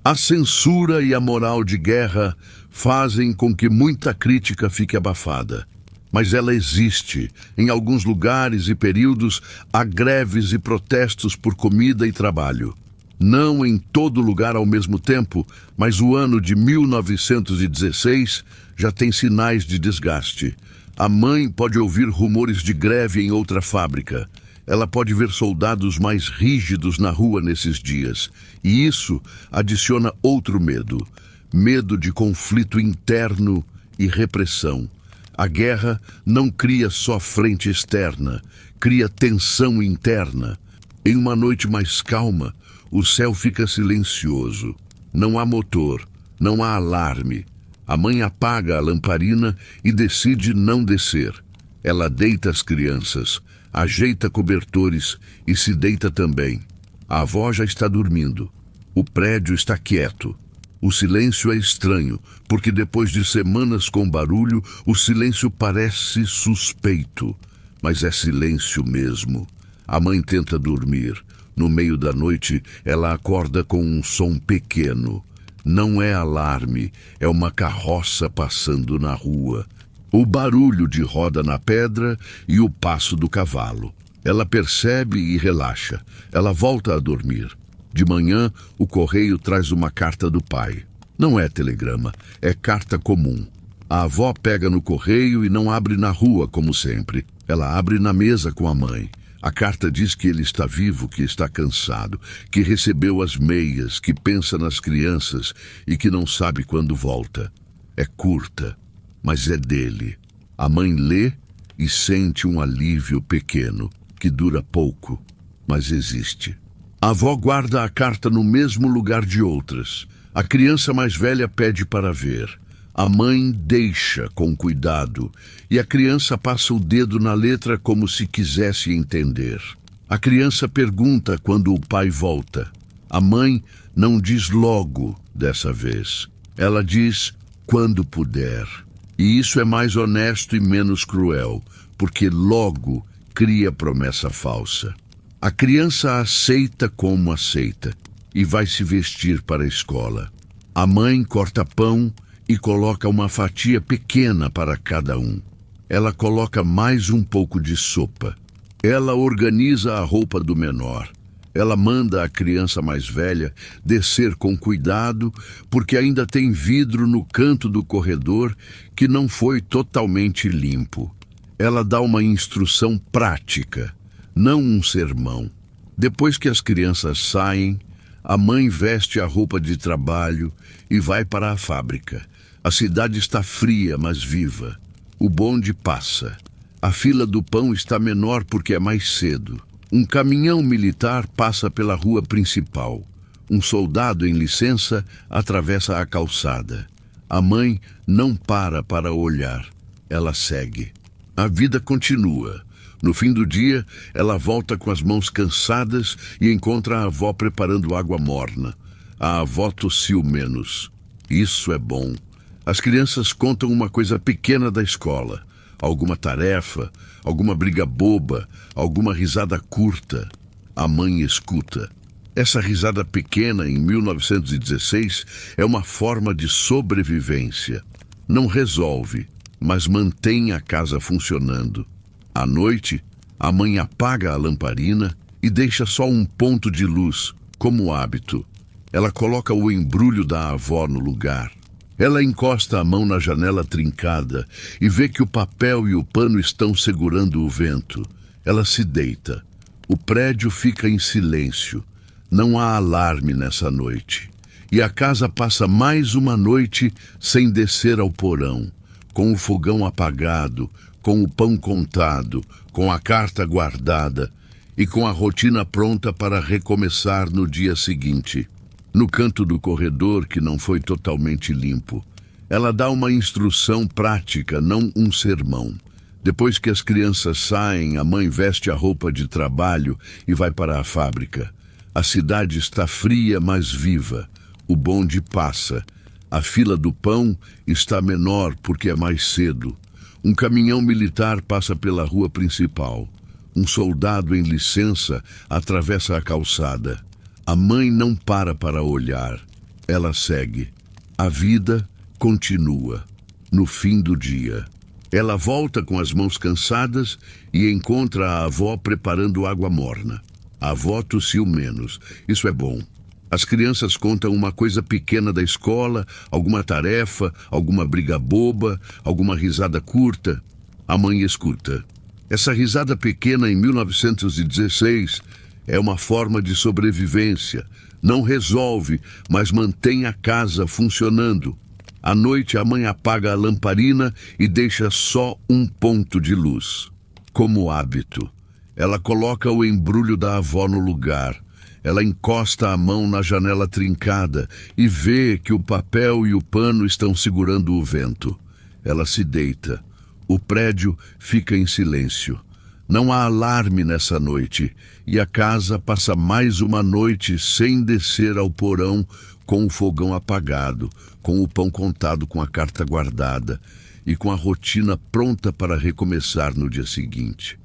A censura e a moral de guerra fazem com que muita crítica fique abafada. Mas ela existe. Em alguns lugares e períodos, há greves e protestos por comida e trabalho. Não em todo lugar ao mesmo tempo, mas o ano de 1916 já tem sinais de desgaste. A mãe pode ouvir rumores de greve em outra fábrica. Ela pode ver soldados mais rígidos na rua nesses dias. E isso adiciona outro medo. Medo de conflito interno e repressão. A guerra não cria só frente externa, cria tensão interna. Em uma noite mais calma, o céu fica silencioso. Não há motor, não há alarme. A mãe apaga a lamparina e decide não descer. Ela deita as crianças, ajeita cobertores e se deita também. A avó já está dormindo. O prédio está quieto. O silêncio é estranho, porque depois de semanas com barulho, o silêncio parece suspeito. Mas é silêncio mesmo. A mãe tenta dormir. No meio da noite, ela acorda com um som pequeno. Não é alarme, é uma carroça passando na rua. O barulho de roda na pedra e o passo do cavalo. Ela percebe e relaxa. Ela volta a dormir. De manhã, o correio traz uma carta do pai. Não é telegrama, é carta comum. A avó pega no correio e não abre na rua, como sempre. Ela abre na mesa com a mãe. A carta diz que ele está vivo, que está cansado, que recebeu as meias, que pensa nas crianças e que não sabe quando volta. É curta, mas é dele. A mãe lê e sente um alívio pequeno, que dura pouco, mas existe. A avó guarda a carta no mesmo lugar de outras. A criança mais velha pede para ver. A mãe deixa com cuidado e a criança passa o dedo na letra como se quisesse entender. A criança pergunta quando o pai volta. A mãe não diz logo dessa vez. Ela diz quando puder. E isso é mais honesto e menos cruel, porque logo cria promessa falsa. A criança aceita como aceita e vai se vestir para a escola. A mãe corta pão e coloca uma fatia pequena para cada um. Ela coloca mais um pouco de sopa. Ela organiza a roupa do menor. Ela manda a criança mais velha descer com cuidado, porque ainda tem vidro no canto do corredor que não foi totalmente limpo. Ela dá uma instrução prática, não um sermão. Depois que as crianças saem, a mãe veste a roupa de trabalho e vai para a fábrica. A cidade está fria, mas viva. O bonde passa. A fila do pão está menor porque é mais cedo. Um caminhão militar passa pela rua principal. Um soldado em licença atravessa a calçada. A mãe não para olhar. Ela segue. A vida continua. No fim do dia, ela volta com as mãos cansadas e encontra a avó preparando água morna. A avó tossiu menos. Isso é bom. As crianças contam uma coisa pequena da escola. Alguma tarefa, alguma briga boba, alguma risada curta. A mãe escuta. Essa risada pequena, em 1916, é uma forma de sobrevivência. Não resolve, mas mantém a casa funcionando. À noite, a mãe apaga a lamparina e deixa só um ponto de luz, como hábito. Ela coloca o embrulho da avó no lugar. Ela encosta a mão na janela trincada e vê que o papel e o pano estão segurando o vento. Ela se deita. O prédio fica em silêncio. Não há alarme nessa noite. E a casa passa mais uma noite sem descer ao porão, com o fogão apagado, com o pão contado, com a carta guardada e com a rotina pronta para recomeçar no dia seguinte. No canto do corredor, que não foi totalmente limpo, ela dá uma instrução prática, não um sermão. Depois que as crianças saem, a mãe veste a roupa de trabalho e vai para a fábrica. A cidade está fria, mas viva. O bonde passa. A fila do pão está menor porque é mais cedo. Um caminhão militar passa pela rua principal. Um soldado em licença atravessa a calçada. A mãe não para olhar. Ela segue. A vida continua. No fim do dia, ela volta com as mãos cansadas e encontra a avó preparando água morna. A avó tossiu menos. Isso é bom. As crianças contam uma coisa pequena da escola, alguma tarefa, alguma briga boba, alguma risada curta. A mãe escuta. Essa risada pequena em 1916 é uma forma de sobrevivência. Não resolve, mas mantém a casa funcionando. À noite, a mãe apaga a lamparina e deixa só um ponto de luz. Como hábito, ela coloca o embrulho da avó no lugar. Ela encosta a mão na janela trincada e vê que o papel e o pano estão segurando o vento. Ela se deita. O prédio fica em silêncio. Não há alarme nessa noite e a casa passa mais uma noite sem descer ao porão, com o fogão apagado, com o pão contado, com a carta guardada e com a rotina pronta para recomeçar no dia seguinte.